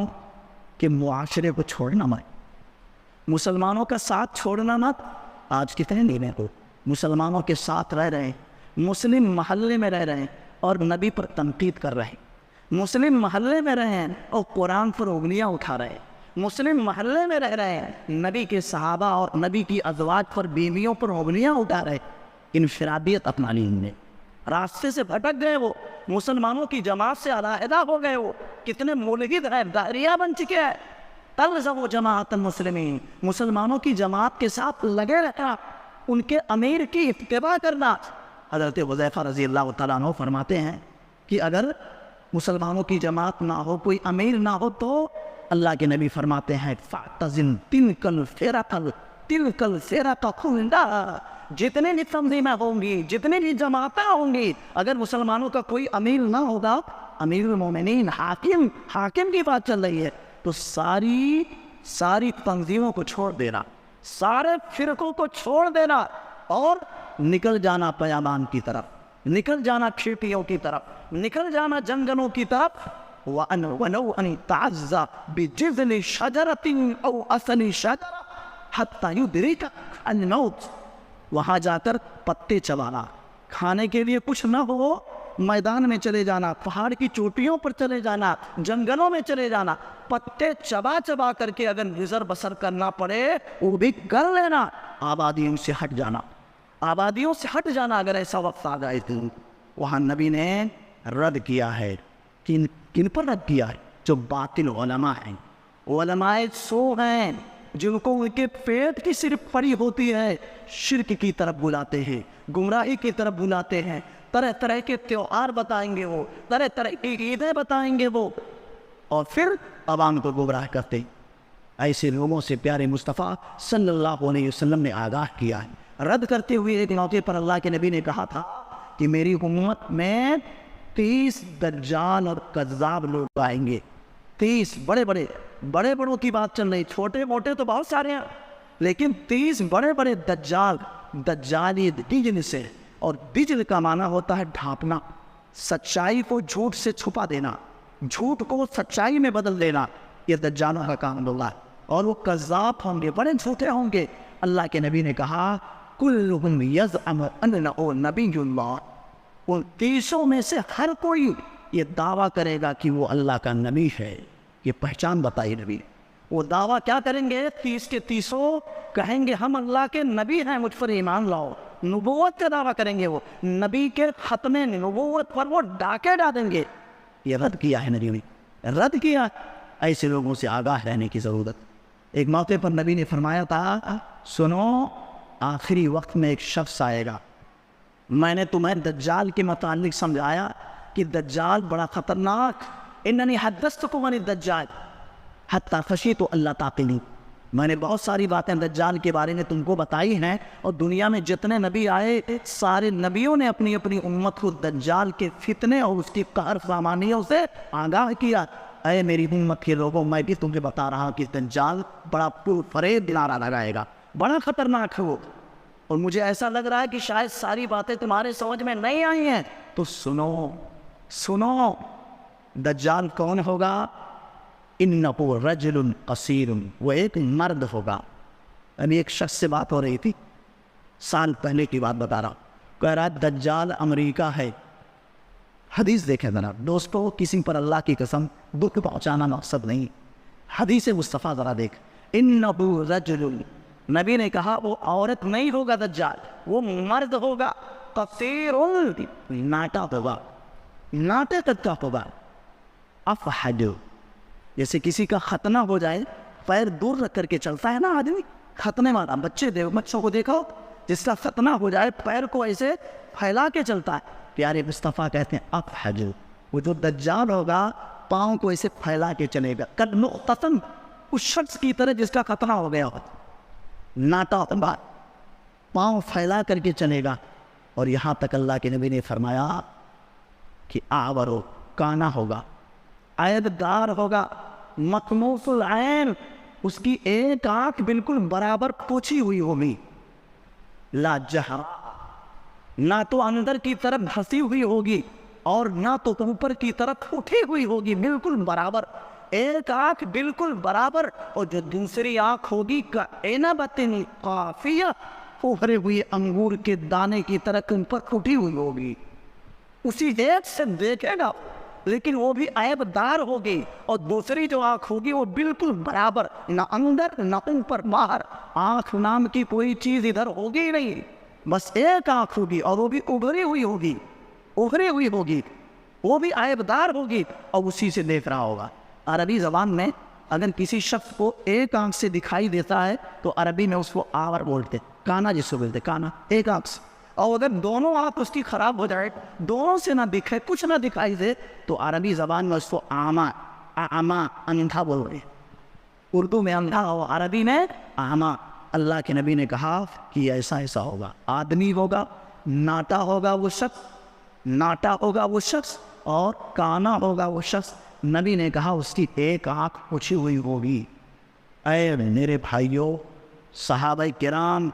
Speaker 1: کے معاشرے کو چھوڑنا مت، مسلمانوں کا ساتھ چھوڑنا مت۔ آج کتنے لینے کو مسلمانوں کے ساتھ رہ رہے ہیں، مسلم محلے میں رہ رہے ہیں اور نبی پر تنقید کر رہے ہیں، مسلم محلے میں رہے ہیں اور قرآن پر انگلیاں اٹھا رہے ہیں، مسلم محلے میں رہ رہے ہیں، نبی کے صحابہ اور نبی کی ازواج پر، بیویوں پر انگلیاں اٹھا رہے ہیں، انفرادیت اپنا لی نے، راستے سے بھٹک گئے، وہ مسلمانوں کی جماعت سے علیحدہ ہو گئے، وہ کتنے ملحد ہیں، داعیہ بن چکے ہیں۔ تلزم و جماعت المسلمین، مسلمانوں کی جماعت کے ساتھ لگے رہنا، ان کے امیر کی اتباع کرنا۔ حضرت حذیفہ رضی اللہ تعالیٰ عنہ فرماتے ہیں کہ اگر مسلمانوں کی جماعت نہ ہو، کوئی امیر نہ ہو، تو اللہ کے نبی فرماتے ہیں فَاعْتَزِلْ تِلْكَ الْفِرَقَ كُلَّهَا، جتنے بھی تنظیمیں ہوں گی، جتنے بھی جماعتیں ہوں گی، اگر مسلمانوں کا کوئی امیر نہ ہوگا، امیر المومنین، حاکم کی بات چل رہی ہے، تو ساری تنظیموں کو چھوڑ دینا، سارے فرقوں کو چھوڑ دینا اور نکل جانا پیامان کی طرف، نکل جانا کھیتیوں کی طرف، نکل جانا جنگلوں کی طرف۔ وَلَوْ أَنْ تَعَزَّ بِجِذْلِ شَجَرَةٍ أَوْ أَصْلِ شَجَرَةٍ حَتَّى يُدْرِكَ الْمَوْتِ، وہاں جا کر پتے چبانا، کھانے کے لیے کچھ نہ ہو، میدان میں چلے جانا، پہاڑ کی چوٹیوں پر چلے جانا، جنگلوں میں چلے جانا، پتے چبا کر کے اگر گزر بسر کرنا پڑے وہ بھی کر لینا، آبادیوں سے ہٹ جانا، آبادیوں سے ہٹ جانا اگر ایسا وقت آ جائے تو۔ وہاں نبی نے رد کیا ہے، کن پر رد کیا ہے؟ جو باطل علماء ہیں، علماء سو ہیں، جن کو ان کے پیٹ کی صرف پڑی ہوتی ہے، شرک کی طرف بلاتے ہیں، گمراہی کی طرف بلاتے ہیں، طرح طرح کے تیوہار بتائیں گے، وہ طرح طرح کی عیدیں بتائیں گے وہ، اور پھر عوام کو گمراہ کرتے ہیں۔ ایسے لوگوں سے پیارے مصطفیٰ صلی اللہ علیہ وسلم نے آگاہ کیا ہے۔ رد کرتے ہوئے ایک موقع پر اللہ کے نبی نے کہا تھا کہ میری امت میں 30 دجال اور کذاب لوگ آئیں گے، 30 بڑے بڑے بڑے بڑوں کی بات چل رہی، چھوٹے موٹے تو بہت سارے ہیں، لیکن 30 بڑے بڑے دجال، دجالی دجل سے، اور دجل کا معنی ہوتا ہے ڈھانپنا، سچائی کو جھوٹ سے چھپا دینا، جھوٹ کو سچائی میں بدل دینا، یہ دجالوں کا کام ہوگا، اور وہ کذاب ہوں گے، بڑے جھوٹے ہوں گے۔ اللہ کے نبی نے کہا کلہم یزعم انہ نبی اللہ، ان 30 میں سے ہر کوئی یہ دعویٰ کرے گا کہ وہ اللہ کا نبی ہے۔ یہ پہچان بتائی نبی نے۔ وہ دعویٰ کیا کریں گے؟ 30 کے 30 کہیں گے ہم اللہ کے نبی ہیں، مجھ پر ایمان لاؤ۔ نبوت کا دعویٰ کریں گے، وہ نبی کے ختم نبوت پر وہ ڈاکے ڈالیں گے۔ یہ رد کیا ہے نبی نے، رد کیا۔ ایسے لوگوں سے آگاہ رہنے کی ضرورت۔ ایک موقع پر نبی نے فرمایا تھا سنو، آخری وقت میں ایک شخص آئے گا، میں نے تمہیں دجال کے متعلق سمجھایا کہ دجال بڑا خطرناک، اننی حدثتکم عن الدجال حتی خشیت اللہ تعقلون، میں نے بہت ساری باتیں دجال کے بارے میں تم کو بتائی ہیں، اور دنیا میں جتنے نبی آئے سارے نبیوں نے اپنی اپنی امت کو دجال کے فتنے اور اس کی قہر فرمانیوں سے آگاہ کیا۔ اے میری امت کے لوگوں، میں بھی تمہیں بتا رہا کہ دجال بڑا پرفریب نعرہ لگائے گا، بڑا خطرناک ہے وہ، اور مجھے ایسا لگ رہا ہے کہ شاید ساری باتیں تمہارے سمجھ میں نہیں آئی ہیں، تو سنو سنو، دجال کون ہوگا؟ انہ رجل قصیر، وہ ایک مرد ہوگا۔ ابھی ایک شخص سے بات ہو رہی تھی، سال پہلے کی بات بتا رہا ہوں، کہہ رہا ہے دجال امریکہ ہے۔ حدیث دیکھیں ذرا دوستو، کسی پر اللہ کی قسم دکھ پہنچانا مقصد نہیں، حدیث مصطفیٰ ذرا دیکھ۔ انہ رجل، نبی نے کہا وہ عورت نہیں ہوگا دجال، وہ مرد ہوگا، قصیر، ناٹا ہوگا، ناٹے تک کا ہوگا، افحج، جیسے کسی کا ختنہ ہو جائے پیر دور رکھ کر کے چلتا ہے نا آدمی، ختنے والا، بچوں کو دیکھو جس کا ختنہ ہو جائے پیر کو ایسے پھیلا کے چلتا ہے، پیارے مصطفیٰ کہتے ہیں افحج، وہ جو دجال ہوگا پاؤں کو ایسے پھیلا کے چلے گا، قد مقتسم، اس شخص کی طرح جس کا ختنہ ہو گیا ہو، ناٹا ہوگا، پاؤں پھیلا کر کے چلے گا، اور یہاں تک اللہ کے نبی نے فرمایا کہ آورو، کانا ہوگا، عیب دار ہوگا، مخموص العین، اس کی ایک آنکھ بالکل برابر پوچھی ہوئی ہوگی، لا جہرا، نہ تو اندر کی طرف دھسی ہوئی ہوگی اور نہ تو اوپر کی طرف اٹھی ہوئی ہوگی، بالکل برابر، ایک آنکھ بالکل برابر، اور جو دوسری آنکھ ہوگی کعنبۃ قافیہ، ابھرے ہوئے انگور کے دانے کی طرح ان پر اٹھی ہوئی ہوگی، اسی ایک سے دیکھے گا، لیکن وہ بھی عیب دار ہوگی، اور دوسری جو آنکھ ہوگی وہ بالکل برابر، نہ اندر نہ اوپر باہر، آنکھ نام کی کوئی چیز ادھر ہوگی نہیں، بس ایک آنکھ ہوگی، اور وہ بھی ابھری ہوئی ہوگی، ابھری ہوئی ہوگی، وہ بھی عیب دار ہوگی، اور اسی سے دیکھ رہا ہوگا۔ عربی زبان میں اگر کسی شخص کو ایک آنکھ سے دکھائی دیتا ہے تو عربی میں اس کو آور بولتے، کانا جس کو بولتے، کانا، ایک آنکھ سے، اور اگر دونوں آنکھ اس کی خراب ہو جائے، دونوں سے نہ دکھے، کچھ نہ دکھائی دے، تو عربی زبان میں اس کو آما، آما، اندھا بول رہے ہیں، اردو میں اندھا ہو، عربی میں آما۔ اللہ کے نبی نے کہا کہ ایسا ایسا ہوگا، آدمی ہوگا، ناٹا ہوگا وہ شخص، ناٹا ہوگا وہ شخص، اور کانا ہوگا وہ شخص، نبی نے کہا اس کی ایک آنکھ پوچھی ہوئی ہوگی۔ اے میرے بھائیوں، صحابہ کرام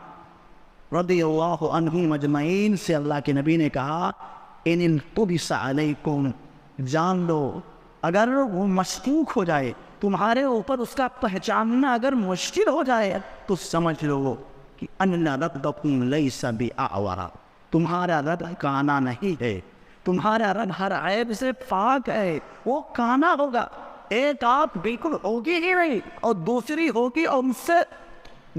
Speaker 1: رضی اللہ عنہم اجمعین سے اللہ کے نبی نے کہا ان التبس علیکم، جان لو اگر وہ مشکوک ہو جائے تمہارے اوپر، اس کا پہچاننا اگر مشکل ہو جائے تو سمجھ لو کہ ان ردکم لیس باعور، تمہارا رد کانا نہیں ہے، تمہارا رد ہر عیب سے پاک ہے، وہ کانا ہوگا، ایک آنکھ بالکل ہوگی ہی نہیں اور دوسری ہوگی اور اس سے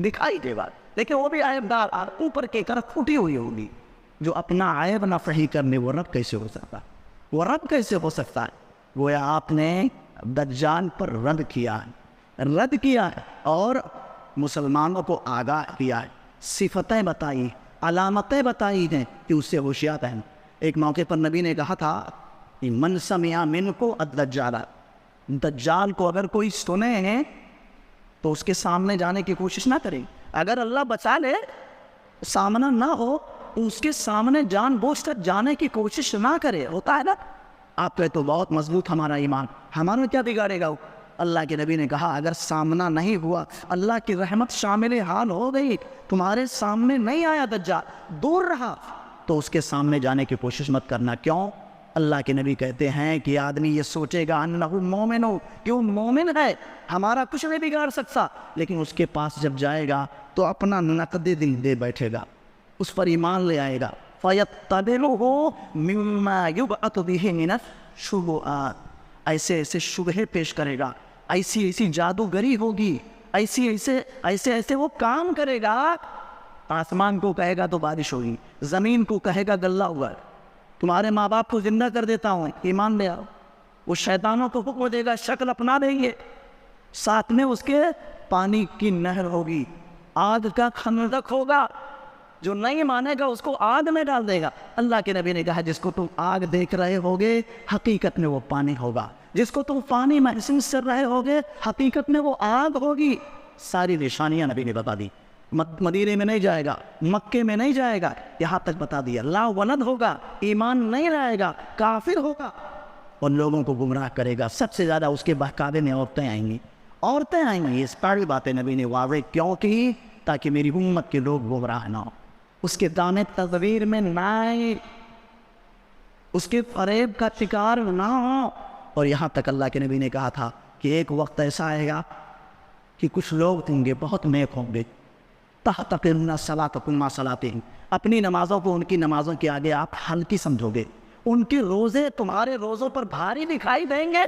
Speaker 1: دکھائی دے گا، لیکن وہ بھی عیب دار اوپر کی طرف پھوٹی ہوئی ہوگی۔ جو اپنا عیب نہ صحیح کرنے وہ رب کیسے ہو سکتا، وہ رب کیسے ہو سکتا ہے؟ گویا آپ نے دجال پر رد کیا ہے اور مسلمانوں کو آگاہ کیا ہے، صفتیں بتائی، علامتیں بتائی ہیں کہ اس سے ہوشیار رہیں۔ ایک موقع پر نبی نے کہا تھا کہ من سمع منکم الدجال، دجال کو اگر کوئی سنے ہیں تو اس کے سامنے جانے کی کوشش نہ کرے، اگر اللہ بچا لے سامنا نہ ہو تو اس کے سامنے جان بوجھ کر جانے کی کوشش نہ کرے۔ ہوتا ہے نا، آپ کہتے تو بہت مضبوط ہمارا ایمان، ہمارا کیا بگاڑے گا، اللہ کے نبی نے کہا اگر سامنا نہیں ہوا، اللہ کی رحمت شامل حال ہو گئی، تمہارے سامنے نہیں آیا دجال، دور رہا، تو اس کے سامنے جانے کی کوشش مت کرنا۔ کیوں؟ اللہ کے نبی کہتے ہیں کہ آدمی یہ سوچے گا انہ مومن ہو کہ وہ مومن ہے، ہمارا کچھ نہیں بگاڑ سکتا، لیکن اس کے پاس جب جائے گا تو اپنا نقد دل دے بیٹھے گا، اس پر ایمان لے آئے گا۔ فَيَتَّبِعُهُ مِمَّا يُبْعَثُ بِهِ مِنَ الشُّبُهَاتِ، ایسے شبہے پیش کرے گا، ایسی جادوگری ہوگی، ایسے وہ کام کرے گا، آسمان کو کہے گا تو بارش ہوگی، زمین کو کہے گا غلہ ہوا، تمہارے ماں باپ کو زندہ کر دیتا ہوں، ایمان لے آؤ۔ وہ شیطانوں کو حکم دے گا، شکل اپنا دیں گے، ساتھ میں اس کے پانی کی نہر ہوگی، آگ کا خندق ہوگا، جو نہیں مانے گا اس کو آگ میں ڈال دے گا۔ اللہ کے نبی نے کہا جس کو تم آگ دیکھ رہے ہوگے حقیقت میں وہ پانی ہوگا، جس کو تم پانی محسوس کر رہے ہوگے حقیقت میں وہ آگ ہوگی۔ ساری نشانیاں نبی نے بتا دی۔ مدینے میں نہیں جائے گا، مکے میں نہیں جائے گا، یہاں تک بتا دیا۔ لا ولد ہوگا، ایمان نہیں رہے گا، کافر ہوگا اور لوگوں کو گمراہ کرے گا۔ سب سے زیادہ اس کے بہکاوے میں عورتیں آئیں گی، یہ ساری باتیں نبی نے واضح کیوں کی؟ تاکہ میری امت کے لوگ گمراہ نہ ہو، اس کے دانے تدبیر میں نہ آئے، اس کے فریب کا شکار نہ ہو۔ اور یہاں تک اللہ کے نبی نے کہا تھا کہ ایک وقت ایسا آئے گا کہ کچھ لوگ ہوں گے بہت نیک ہوں گے، تحتقرون صلاتکم مع صلاتہم، اپنی نمازوں کو ان کی نمازوں کے آگے آپ ہلکی سمجھو گے، ان کے روزے تمہارے روزوں پر بھاری دکھائی دیں گے۔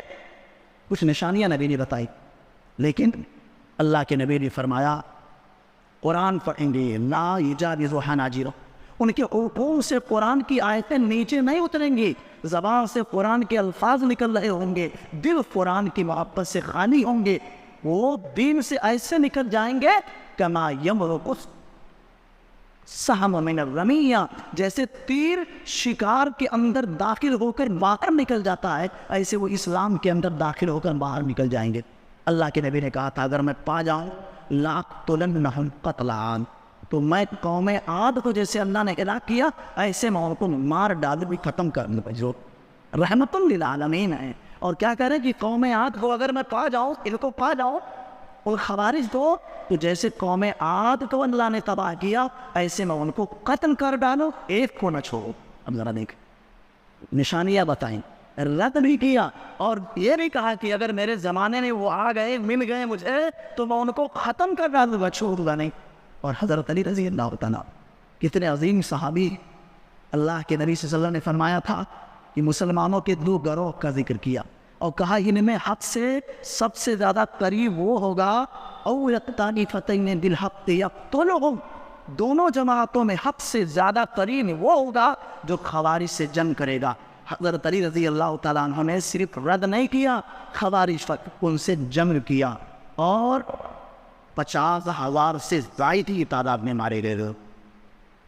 Speaker 1: کچھ نشانیاں نبی نے بتائی، لیکن اللہ کے نبی نے فرمایا قرآن پڑھیں گے لا یجاوز حناجرہم، ان کے حلقوں سے قرآن کی آیتیں نیچے نہیں اتریں گی، زبان سے قرآن کے الفاظ نکل رہے ہوں گے، دل قرآن کی محبت سے خالی ہوں گے، وہ دین سے ایسے نکل جائیں گے کما یمرق السہم من الرمیہ، جیسے تیر شکار کے اندر داخل ہو کر باہر نکل جاتا ہے، ایسے وہ اسلام کے اندر داخل ہو کر باہر نکل جائیں گے۔ اللہ کے نبی نے کہا تھا اگر میں پا جاؤں لاقتلنہم قتلا عاد، تو میں قوم عاد کو جیسے اللہ نے ہلاک کیا ایسے میں ان کو مار ڈال بھی ختم کر دوں، جو رحمت للعالمین ہے۔ اور کیا کہہ رہے کہ قوم عاد کو اگر میں پا جاؤں، ان کو پا جاؤں، اور خوارج کو، تو جیسے قوم عاد کو اللہ نے تباہ کیا ایسے میں ان کو قتل کر ڈالو، ایک کو نہ چھوڑو۔ اب ذرا دیکھ، نشانیاں بتائیں، رد بھی کیا اور یہ بھی کہا کہ اگر میرے زمانے میں وہ آ گئے مل گئے مجھے تو میں ان کو ختم کر ڈالوں گا، چھوڑوں گا نہیں۔ اور حضرت علی رضی اللہ تعالیٰ کتنے عظیم صحابی، اللہ کے نبی صلی اللہ علیہ وسلم نے فرمایا تھا کہ مسلمانوں کے دو گروہ کا ذکر کیا اور کہا ان میں حق سے سب سے زیادہ قریب وہ ہوگا او یقتطعن بالحق یقتلہم، دونوں جماعتوں میں حق سے زیادہ قریب وہ ہوگا جو خوارج سے جنگ کرے گا۔ حضرت علی رضی اللہ تعالیٰ عنہ نے صرف رد نہیں کیا، خوارج پر ان سے جنگ کیا اور 50,000 سے زائد کی تعداد میں مارے گئے،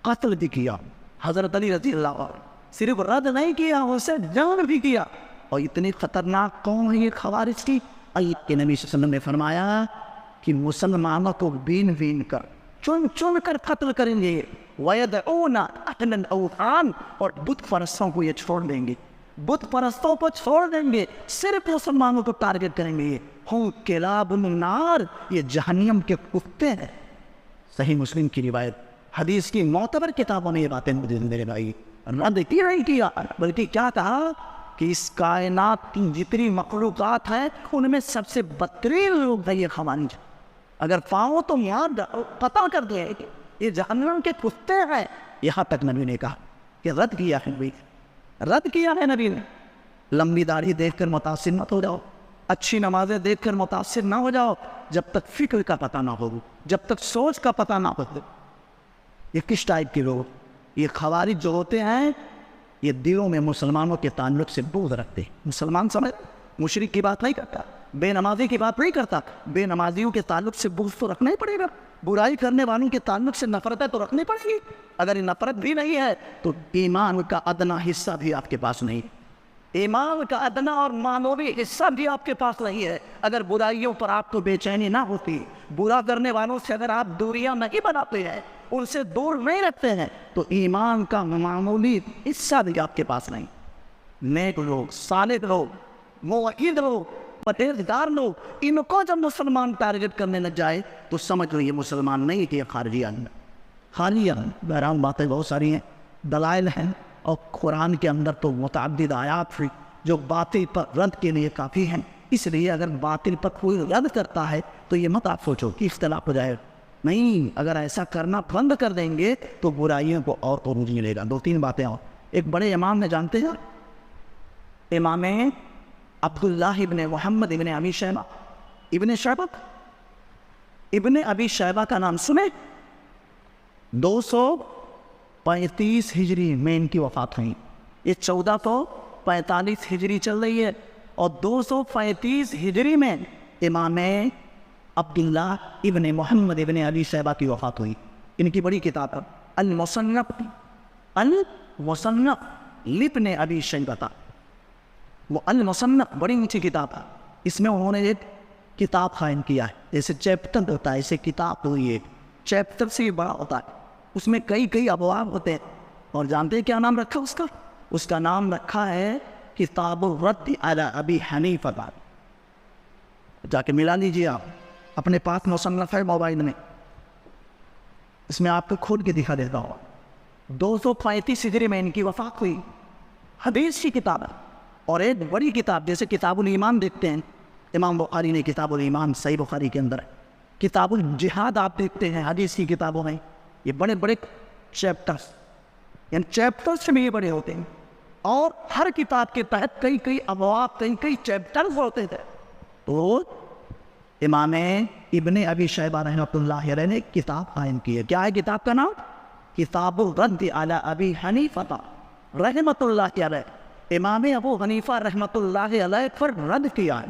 Speaker 1: قتل بھی کیا۔ حضرت علی رضی اللہ عنہ صرف رد نہیں کیا، ان سے جنگ بھی کیا۔ اور اتنی خطرناک قوم ہے یہ خوارج کی، اللہ کے نبی صلی اللہ علیہ وسلم نے فرمایا کہ مسلمانوں کو بین بین کر چن چن کر قتل کریں گے، وَيَدْعُونَ أَهْلَ الْأَوْثَانِ، اور بت پرستوں کو یہ چھوڑ دیں گے، بت پرستوں کو چھوڑ دیں گے، صرف مسلمانوں کو ٹارگٹ کریں گے۔ ہم کلاب النار، یہ جہنم کے کتے ہیں۔ صحیح مسلم کی روایت، حدیث کی معتبر کتابوں میں یہ باتیں میرے بھائی رد کیا نہیں کیا، بلکہ کیا کہا کہ اس کائنات کی جتنی مخلوقات ہیں ان میں سب سے بدترین لوگ ہیں یہ خوارج، اگر پاؤں تو یاد قطع کر دے، یہ جہنم کے کتے ہیں۔ یہاں تک نبی نے کہا کہ رد کیا ہے نبی، رد کیا ہے نبی نے۔ لمبی داڑھی دیکھ کر متاثر مت ہو جاؤ، اچھی نمازیں دیکھ کر متاثر نہ ہو جاؤ، جب تک فکر کا پتہ نہ ہو، جب تک سوچ کا پتہ نہ ہو۔ یہ کس ٹائپ کے لوگ؟ یہ خوارج جو ہوتے ہیں یہ دلوں میں مسلمانوں کے تعلق سے بغض رکھتے ہیں۔ مسلمان سمجھ، مشرک کی بات نہیں کرتا، بے نمازی کی بات نہیں کرتا، بے نمازیوں کے تعلق سے بغض تو رکھنا ہی پڑے گا، برائی کرنے والوں کے تعلق سے نفرتیں تو رکھنی پڑے گی۔ اگر نفرت بھی نہیں ہے تو ایمان کا ادنا حصہ بھی آپ کے پاس نہیں ہے، ایمان کا ادنا اور معنوی حصہ بھی آپ کے پاس نہیں ہے۔ اگر برائیوں پر آپ کو بے چینی نہ ہوتی، برا کرنے والوں سے اگر آپ دوریاں نہیں بناتے ہیں، ان سے دور نہیں رکھتے ہیں، تو ایمان کا معمولی حصہ بھی آپ کے پاس نہیں۔ نیک لوگ، صالح لوگ، موحد لوگ پرہیزگار لوگ، ان کو جب مسلمان ٹارگٹ کرنے لگ جائے تو سمجھ لو یہ مسلمان نہیں کہ یہ خارجیان خارجیان۔ بہرحال باتیں بہت ساری ہیں، دلائل ہیں، اور قرآن کے اندر تو متعدد آیات ہیں جو باطل پر رد کے لیے کافی ہیں۔ اس لیے اگر باطل پر کوئی رد کرتا ہے تو یہ مت آپ سوچو کہ اختلاف ہو جائے، نہیں، اگر ایسا کرنا بند کر دیں گے تو برائیوں کو اور عروج ملے گا۔ دو تین باتیں اور، ایک بڑے امام میں جانتے ہیں امام عبداللہ ابن محمد ابن ابی شیبہ، ابن ابی شیبہ کا نام سنے؟ 235 ہجری میں ان کی وفات ہوئی، یہ 1445 ہجری چل رہی ہے، اور 235 ہجری میں امام عبداللہ ابن محمد ابن ابی شیبہ کی وفات ہوئی۔ ان کی بڑی کتاب ہے المصنف لابن ابی شیبہ، وہ المصنف بڑی اونچی کتاب ہے۔ اس میں انہوں نے ایک کتاب قائم کیا ہے، جیسے چیپٹر ہوتا ہے ایسے کتاب ہوئی ہے، چیپٹر سے بڑا ہوتا ہے، اس میں کئی ابواب ہوتے ہیں، اور جانتے ہیں کیا نام رکھا اس کا؟ اس کا نام رکھا ہے کتاب الرد علی ابی حنیفہ۔ جا کے ملا لیجیے، آپ اپنے پاس مصنف ہے موبائل میں، اس میں آپ کو کھول کے دکھا دیتا ہوں۔ 235 ہجری میں ان کی وفات ہوئی، حدیث کی کتاب ہے، اور ایک بڑی کتاب جیسے کتاب الایمان دیکھتے ہیں، امام بخاری نے کتاب الایمان صحیح بخاری کے اندر ہے، کتاب الجہاد آپ دیکھتے ہیں حدیث کی کتابوں میں، یہ بڑے بڑے چیپٹرز، یعنی چیپٹرز بھی یہ بڑے ہوتے ہیں، اور ہر کتاب کے تحت کئی ابواب، کئی چیپٹرز ہوتے تھے۔ تو امام ابن ابی شیبہ رحمۃ اللہ علیہ نے کتاب قائم کی ہے، کیا ہے کتاب کا نام؟ کتاب الرد علی ابی حنیفہ رحمۃ اللہ علیہ۔ امام ابو حنیفہ رحمۃ اللہ علیہ پر رد کیا ہے۔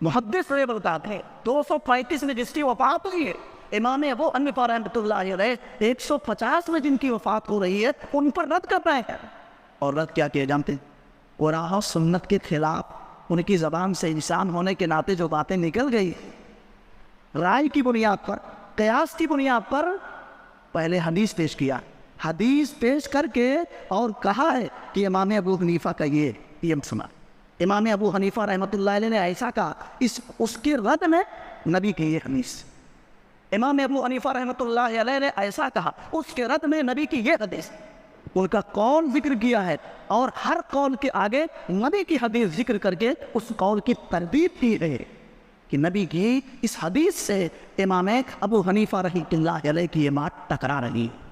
Speaker 1: محدث یہ بتاتے ہیں 235 میں جس کی وفات ہوئی ہے، امام ابو حنیفہ رحمۃ اللہ علیہ 150 میں جن کی وفات ہو رہی ہے، ان پر رد کر رہے ہیں۔ اور رد کیا کیا جانتے ہیں؟ قرآن و سنت کے خلاف ان کی زبان سے انسان ہونے کے ناطے جو باتیں نکل گئی، رائے کی بنیاد پر، قیاس کی بنیاد پر، پہلے حدیث پیش کیا، حدیث پیش کر کے اور کہا ہے کہ امام ابو حنیفہ کا یہ مسئلہ، امام ابو حنیفہ رحمۃ اللہ علیہ نے ایسا کہا، اس کے رد میں نبی کی یہ حدیث، امام ابو حنیفہ رحمۃ اللہ علیہ نے ایسا کہا، اس کے رد میں نبی کی یہ حدیث، ان کا قول ذکر کیا ہے، اور ہر قول کے آگے نبی کی حدیث ذکر کر کے اس قول کی تردید کی ہے کہ نبی کی اس حدیث سے امام ابو حنیفہ رحمۃ اللہ علیہ کی یہ بات ٹکرا رہی ہے۔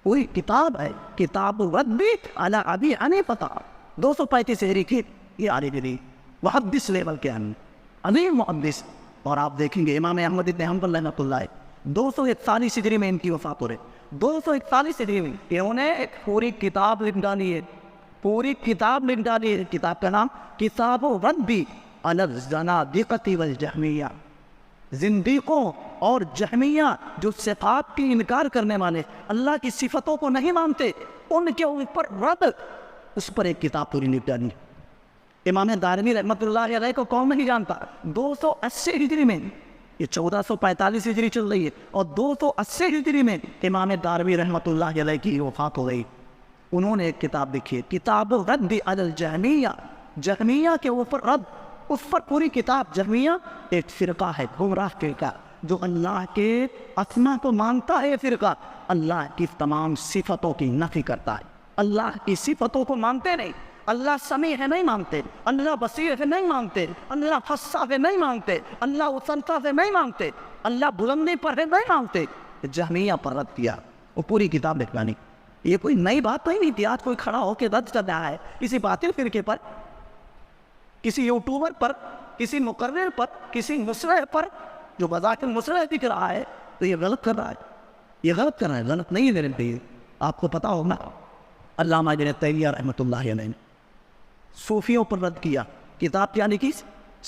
Speaker 1: وہی کتاب ہے کتاب الرد علی ابی حنیفہ، 235 ہجری کی، یہ علی جدی محدث لیول کے عظیم محدث۔ اور آپ دیکھیں گے امام احمد بن حنبل رحمۃ اللہ 241 ہجری میں ان کی وفات ہو رہی، 241 ہجری میں انہوں نے ایک پوری کتاب لکھ ڈالی ہے، پوری کتاب لکھ ڈالی ہے، کتاب کا نام کتاب الرد علی الزنادقۃ والجہمیہ، زندیقوں اور جہمیہ جو صفات کی انکار کرنے والے، اللہ کی صفتوں کو نہیں مانتے، ان کے اوپر رد، اس پر ایک کتاب پوری لکھ ڈالی۔ امام دارمی رحمۃ اللہ علیہ کو کون نہیں جانتا؟ 280 ہجری میں، یہ 1445 ہجری چل رہی ہے، اور 280 ہجری میں امام دارمی رحمۃ اللہ علیہ کی وفات ہو گئی۔ انہوں نے ایک کتاب لکھی ہے کتاب الرد علی الجہمیہ، جہمیہ کے اوپر رد، اس پر پوری کتاب۔ جہمیہ ایک فرقہ ہے، گمراہ فرقہ، جو اللہ کے اسما کو مانتا ہے، یہ فرقہ اللہ کی تمام صفتوں کی نفی کرتا ہے، اللہ کی صفتوں کو مانتے نہیں، اللہ سمیع ہے نہیں مانتے، اللہ بصیر ہے نہیں مانتے، اللہ حسا ہے نہیں مانتے، اللہ اسنتا ہے نہیں مانتے، اللہ بلندی پر ہے نہیں مانتے۔ جہمیہ پر رد کیا، وہ پوری کتاب لکھوانی، یہ کوئی نئی بات نہیں تھی، آج کوئی کھڑا ہو کے رد کر رہا ہے کسی باطل فرقے پر، کسی یوٹیوبر پر، کسی مقرر پر، کسی مصرح پر جو بذات مصرح دکھ رہا ہے، تو یہ غلط کر رہا ہے، یہ غلط کر رہا ہے، غلط نہیں ہے میرے۔ آپ کو پتا ہوگا علامہ ابن تیمیہ رحمۃ اللہ علیہ نے صوفیوں پر رد کیا، کتاب کیا لکھی؟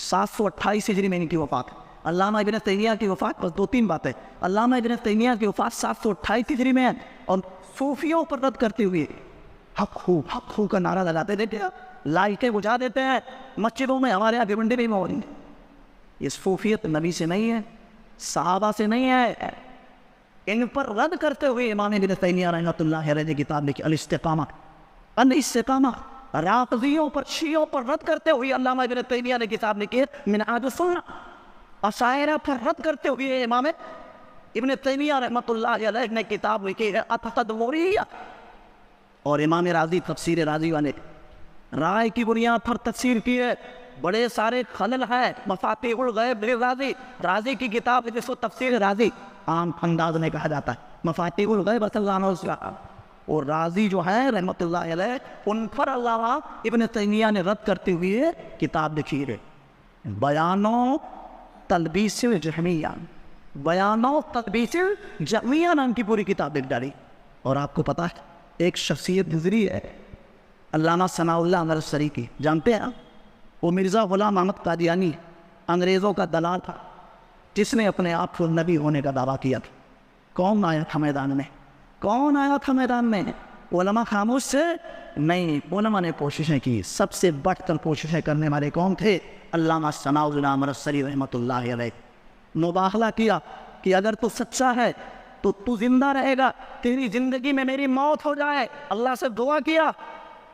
Speaker 1: 728 ہجری میں ان کی وفات۔ علامہ ابن تیمیہ کی وفات، بس 2-3 باتیں، علامہ ابن تیمیہ کی وفات 728 ہجری میں ہے، اور صوفیوں پر رد کرتے ہوئے حق ہو کا نعرہ لگاتے دیتے ہیں، لائٹیں بجھا دیتے ہیں مسجدوں میں، ہمارے یہاں بھیونڈے بھی موجود ہیں۔ یہ صوفیت نبی سے نہیں ہے، صحابہ سے نہیں ہے، ان پر رد کرتے ہوئے امام ابن تیمیہ رحمۃ اللہ علیہ نے کتاب لکھی الاستقامہ، الاستقامہ رافضیوں پر، شیعوں پر رد کرتے ہوئے علامہ ابن تیمیہ نے کتاب لکھی ہے منہاج السنہ. اشاعرہ پر رد کرتے ہوئے امام ابن تیمیہ رحمۃ اللہ علیہ نے کتاب لکھی ہے التدمریہ. اور امام رازی تفسیر رازی والے رائے کی بنیاد پر تفسیر کی ہے. بڑے سارے خلل ہے. مفاتیح الغیب رازی کی کتاب ہے جس کو تفسیر رازی عام انداز میں کہا جاتا ہے. مفاتیح الغیب اصل عنہ اس کا. اور رازی جو ہے رحمۃ اللہ علیہ ان پر علامہ ابن تیمیہ نے رد کرتے ہوئے کتاب لکھی ہے بیان و تلبیس الجہمیہ. بیان و تلبیس الجہمیہ نام کی پوری کتاب لکھ ڈالی. اور آپ کو پتہ ہے ایک شخصیت گزری ہے علامہ ثناء اللہ امرتسری کی، جانتے ہیں؟ وہ مرزا غلام احمد قادیانی انگریزوں کا دلال تھا جس نے اپنے آپ کو نبی ہونے کا دعویٰ کیا تھا. کون آیا تھا میدان میں؟ کون آیا تھا میدان میں؟ علماء خاموش سے نہیں، علماء نے کوششیں کی. سب سے بڑھ کر کوششیں کرنے والے کون تھے؟ علامہ ثناء اللہ امرتسری رحمۃ اللہ علیہ. مباہلہ کیا کہ اگر تو سچا ہے تو تو زندہ رہے گا، تیری زندگی میں میری موت ہو جائے. اللہ سے دعا کیا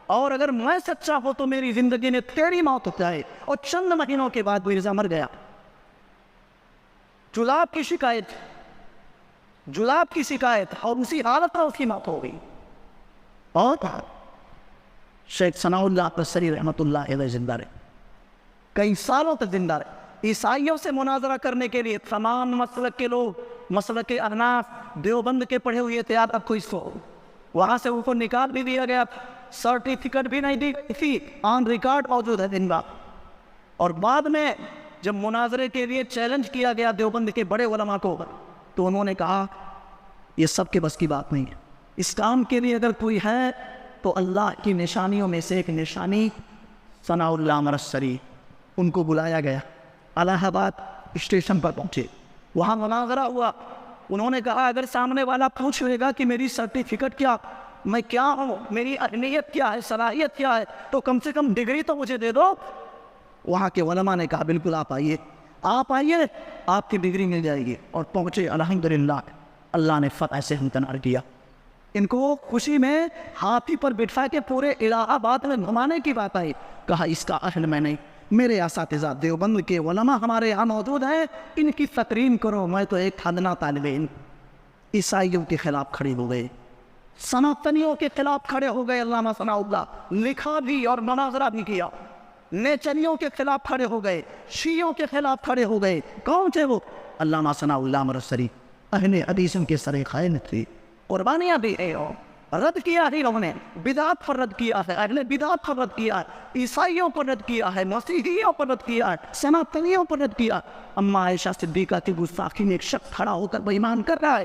Speaker 1: اور اگر میں سچا ہوں تو میری زندگی میں تیری موت ہو جائے. اور چند مہینوں کے بعد مرزا مر گیا. جلاب کی شکایت، جلاب کی شکایت، اور اسی حالت میں اس کی موت ہو گئی. اور شیخ ثناء اللہ امرتسری رحمۃ اللہ علیہ زندہ رہے، کئی سالوں تک زندہ رہے. عیسائیوں سے مناظرہ کرنے کے لیے تمام مسلک کے لوگ، مسلک احناف، دیوبند کے پڑھے ہوئے تھے. آپ کو اس کو وہاں سے ان کو نکال بھی دیا گیا، سرٹیفکیٹ بھی نہیں دی گئی تھی، آن ریکارڈ موجود ہے دن رات. اور بعد میں جب مناظرے کے لیے چیلنج کیا گیا دیوبند کے بڑے علماء کو تو انہوں نے کہا یہ سب کے بس کی بات نہیں ہے. اس کام کے لیے اگر کوئی ہے تو اللہ کی نشانیوں میں سے ایک نشانی ثناء اللہ امرتسری. ان کو بلایا گیا، الہ آباد اسٹیشن پر پہنچے، وہاں مناظرہ ہوا. انہوں نے کہا اگر سامنے والا پوچھ لے گا کہ میری سرٹیفکیٹ کیا، میں کیا ہوں، میری اہلیت کیا ہے، صلاحیت کیا ہے، تو کم سے کم ڈگری تو مجھے دے دو. وہاں کے علماء نے کہا بالکل آپ آئیے، آپ آئیے، آپ کی ڈگری مل جائے گی. اور پہنچے. الحمدللہ اللہ نے فتح سے ہمکنار کیا. ان کو خوشی میں ہاتھی پر بٹھا کے پورے الہ آباد میں گھمانے کی بات آئی. کہا اس کا اہل میں نہیں، میرے اساتذہ دیوبند کے علماء ہمارے یہاں موجود ہیں، ان کی تکریم کرو. میں تو ایک ادنا طالب علم. عیسائیوں کے خلاف کھڑے ہو گئے، سناتنیوں کے خلاف کھڑے ہو گئے. علامہ ثناء اللہ لکھا بھی اور مناظرہ بھی کیا. نیچریوں کے خلاف کھڑے ہو گئے، شیعوں کے خلاف کھڑے ہو گئے. کون تھے وہ؟ علامہ ثناء اللہ امرتسری اہل حدیث کے سر خائن تھے. قربانیاں بھی ہے. رد کیا ہے انہوں نے، بدعت پر رد کیا ہے، اہل بدعت پر رد کیا ہے، عیسائیوں پر رد کیا ہے، مسیحیوں پر رد کیا ہے، سناتنیوں پر رد کیا. اما عائشہ صدیقہ کی گستاخی میں ایک شخص کھڑا ہو کر بےایمان کر رہا ہے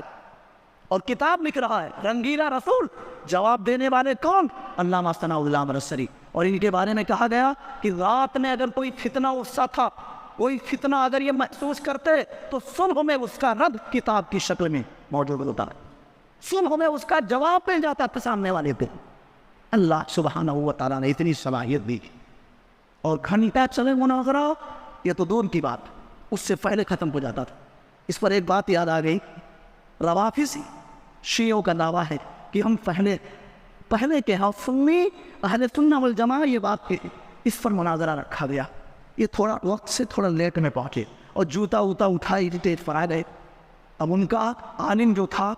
Speaker 1: اور کتاب لکھ رہا ہے رنگیلا رسول. جواب دینے والے کون؟ علامہ ثناء اللہ امرتسری. اور ان کے بارے میں کہا گیا کہ رات میں اگر کوئی فتنہ اٹھتا تھا، کوئی فتنہ اگر یہ محسوس کرتے تو صبح میں اس کا رد کتاب کی شکل میں موجود ہوتا، صبح میں اس کا جواب مل جاتا تھا سامنے والے پہ. اللہ سبحانہ و تعالیٰ نے اتنی صلاحیت دی. اور گھنٹہ چلے مناظرہ یہ تو دور کی بات، اس سے پہلے ختم ہو جاتا تھا. اس پر ایک بات یاد آ گئی. روافضی شیعوں کا دعویٰ ہے کہ ہم پہلے کے ہاں سنی اہل سنہ والجماعہ یہ بات تھی. اس پر مناظرہ رکھا گیا. یہ تھوڑا وقت سے تھوڑا لیٹ میں پہنچے اور جوتا اٹھائی اسٹیج پر آ گئے. اب ان کا عالم جو تھا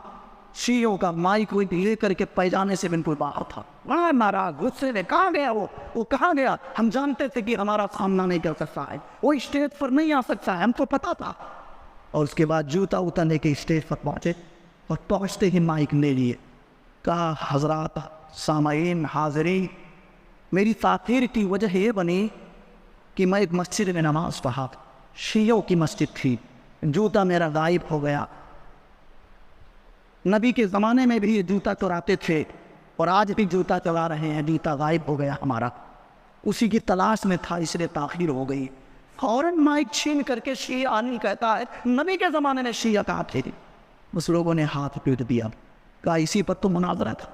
Speaker 1: شیعوں کا مائک لے کر کے پیجانے سے بالکل باہر تھا. بڑا ناراض، غصے میں کہاں گیا وہ کہاں گیا؟ ہم جانتے تھے کہ ہمارا سامنا نہیں کر سکتا ہے، وہ اسٹیج پر نہیں آ سکتا ہے، ہم کو پتا تھا. اور اس کے بعد جوتا اترنے کے اسٹیج پر پہنچے اور پہنچتے ہی مائک لے لیے. کہا حضرات سامعین حاضرین، میری تاخیر کی وجہ یہ بنی کہ میں ایک مسجد میں نماز پڑھا، شیعوں کی مسجد تھی، جوتا میرا غائب ہو گیا. نبی کے زمانے میں بھی یہ جوتا چراتے تھے اور آج بھی جوتا چرا رہے ہیں، جوتا غائب ہو گیا ہمارا، اسی کی تلاش میں تھا اس لیے تاخیر ہو گئی. فوراً مائک چھین کر کے شیعہ آنی کہتا ہے نبی کے زمانے میں شیعہ کہاں تھے؟ اس لوگوں نے ہاتھ پیٹ دیا. کہا اسی پر تو مناظرہ تھا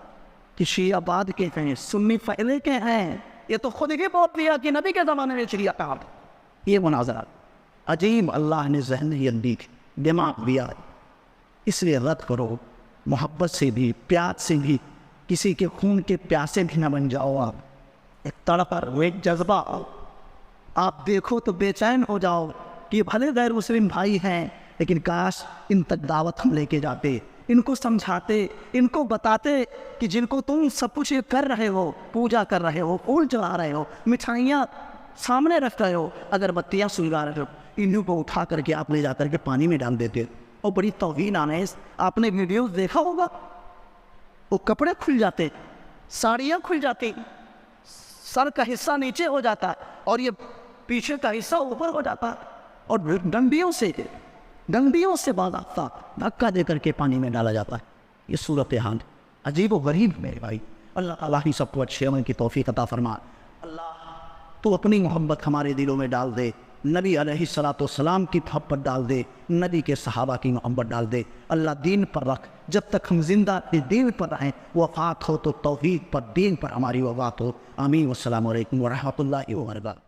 Speaker 1: کہ شیعہ بعد کے ہیں، سنی پہلے کے ہیں. یہ تو خود ہی بول دیا کہ نبی کے زمانے میں شیعہ کہاں تھے. یہ مناظرہ عجیب اللہ نے ذہن دی، دماغ دیا. اس لیے رد کرو، محبت سے بھی، پیار سے بھی، کسی کے خون کے پیاسے بھی نہ بن جاؤ آپ. ایک تڑپ اور ایک جذبہ آپ دیکھو تو بے چین ہو جاؤ کہ بھلے غیر مسلم بھائی ہیں لیکن کاش ان تک دعوت ہم لے کے جاتے، ان کو سمجھاتے، ان کو بتاتے کہ جن کو تم سب کچھ کر رہے ہو، پوجا کر رہے ہو، پھول چڑھا رہے ہو، مٹھائیاں سامنے رکھ رہے ہو، اگربتیاں سلگا رہے ہو، انہوں کو اٹھا کر کے آپ لے جا کر کے پانی میں ڈال دیتے اور بڑی توہین آمیز آپ نے ویڈیوز دیکھا ہوگا، وہ کپڑے کھل جاتے، ساڑیاں کھل جاتی، سر کا حصہ نیچے ہو جاتا اور یہ پیچھے کا حصہ اوپر ہو جاتا اور ڈنڈیوں سے باضابطہ دھکا دے کر کے پانی میں ڈالا جاتا ہے۔ یہ صورتحال عجیب و غریب میرے بھائی۔ اللہ تعالیٰ ہی سب کو اچھے عمل کی توفیق عطا فرما۔ اللہ تو اپنی محبت ہمارے دلوں میں ڈال دے، نبی علیہ الصلوۃ والسلام کی محبت ڈال دے، نبی کے صحابہ کی محبت ڈال دے۔ اللہ دین پر رکھ، جب تک ہم زندہ دین پر رہیں، وفات ہو تو توحید پر، دین پر ہماری وفات ہو۔ آمین۔ والسلام علیکم ورحمۃ اللہ وبرکاتہ۔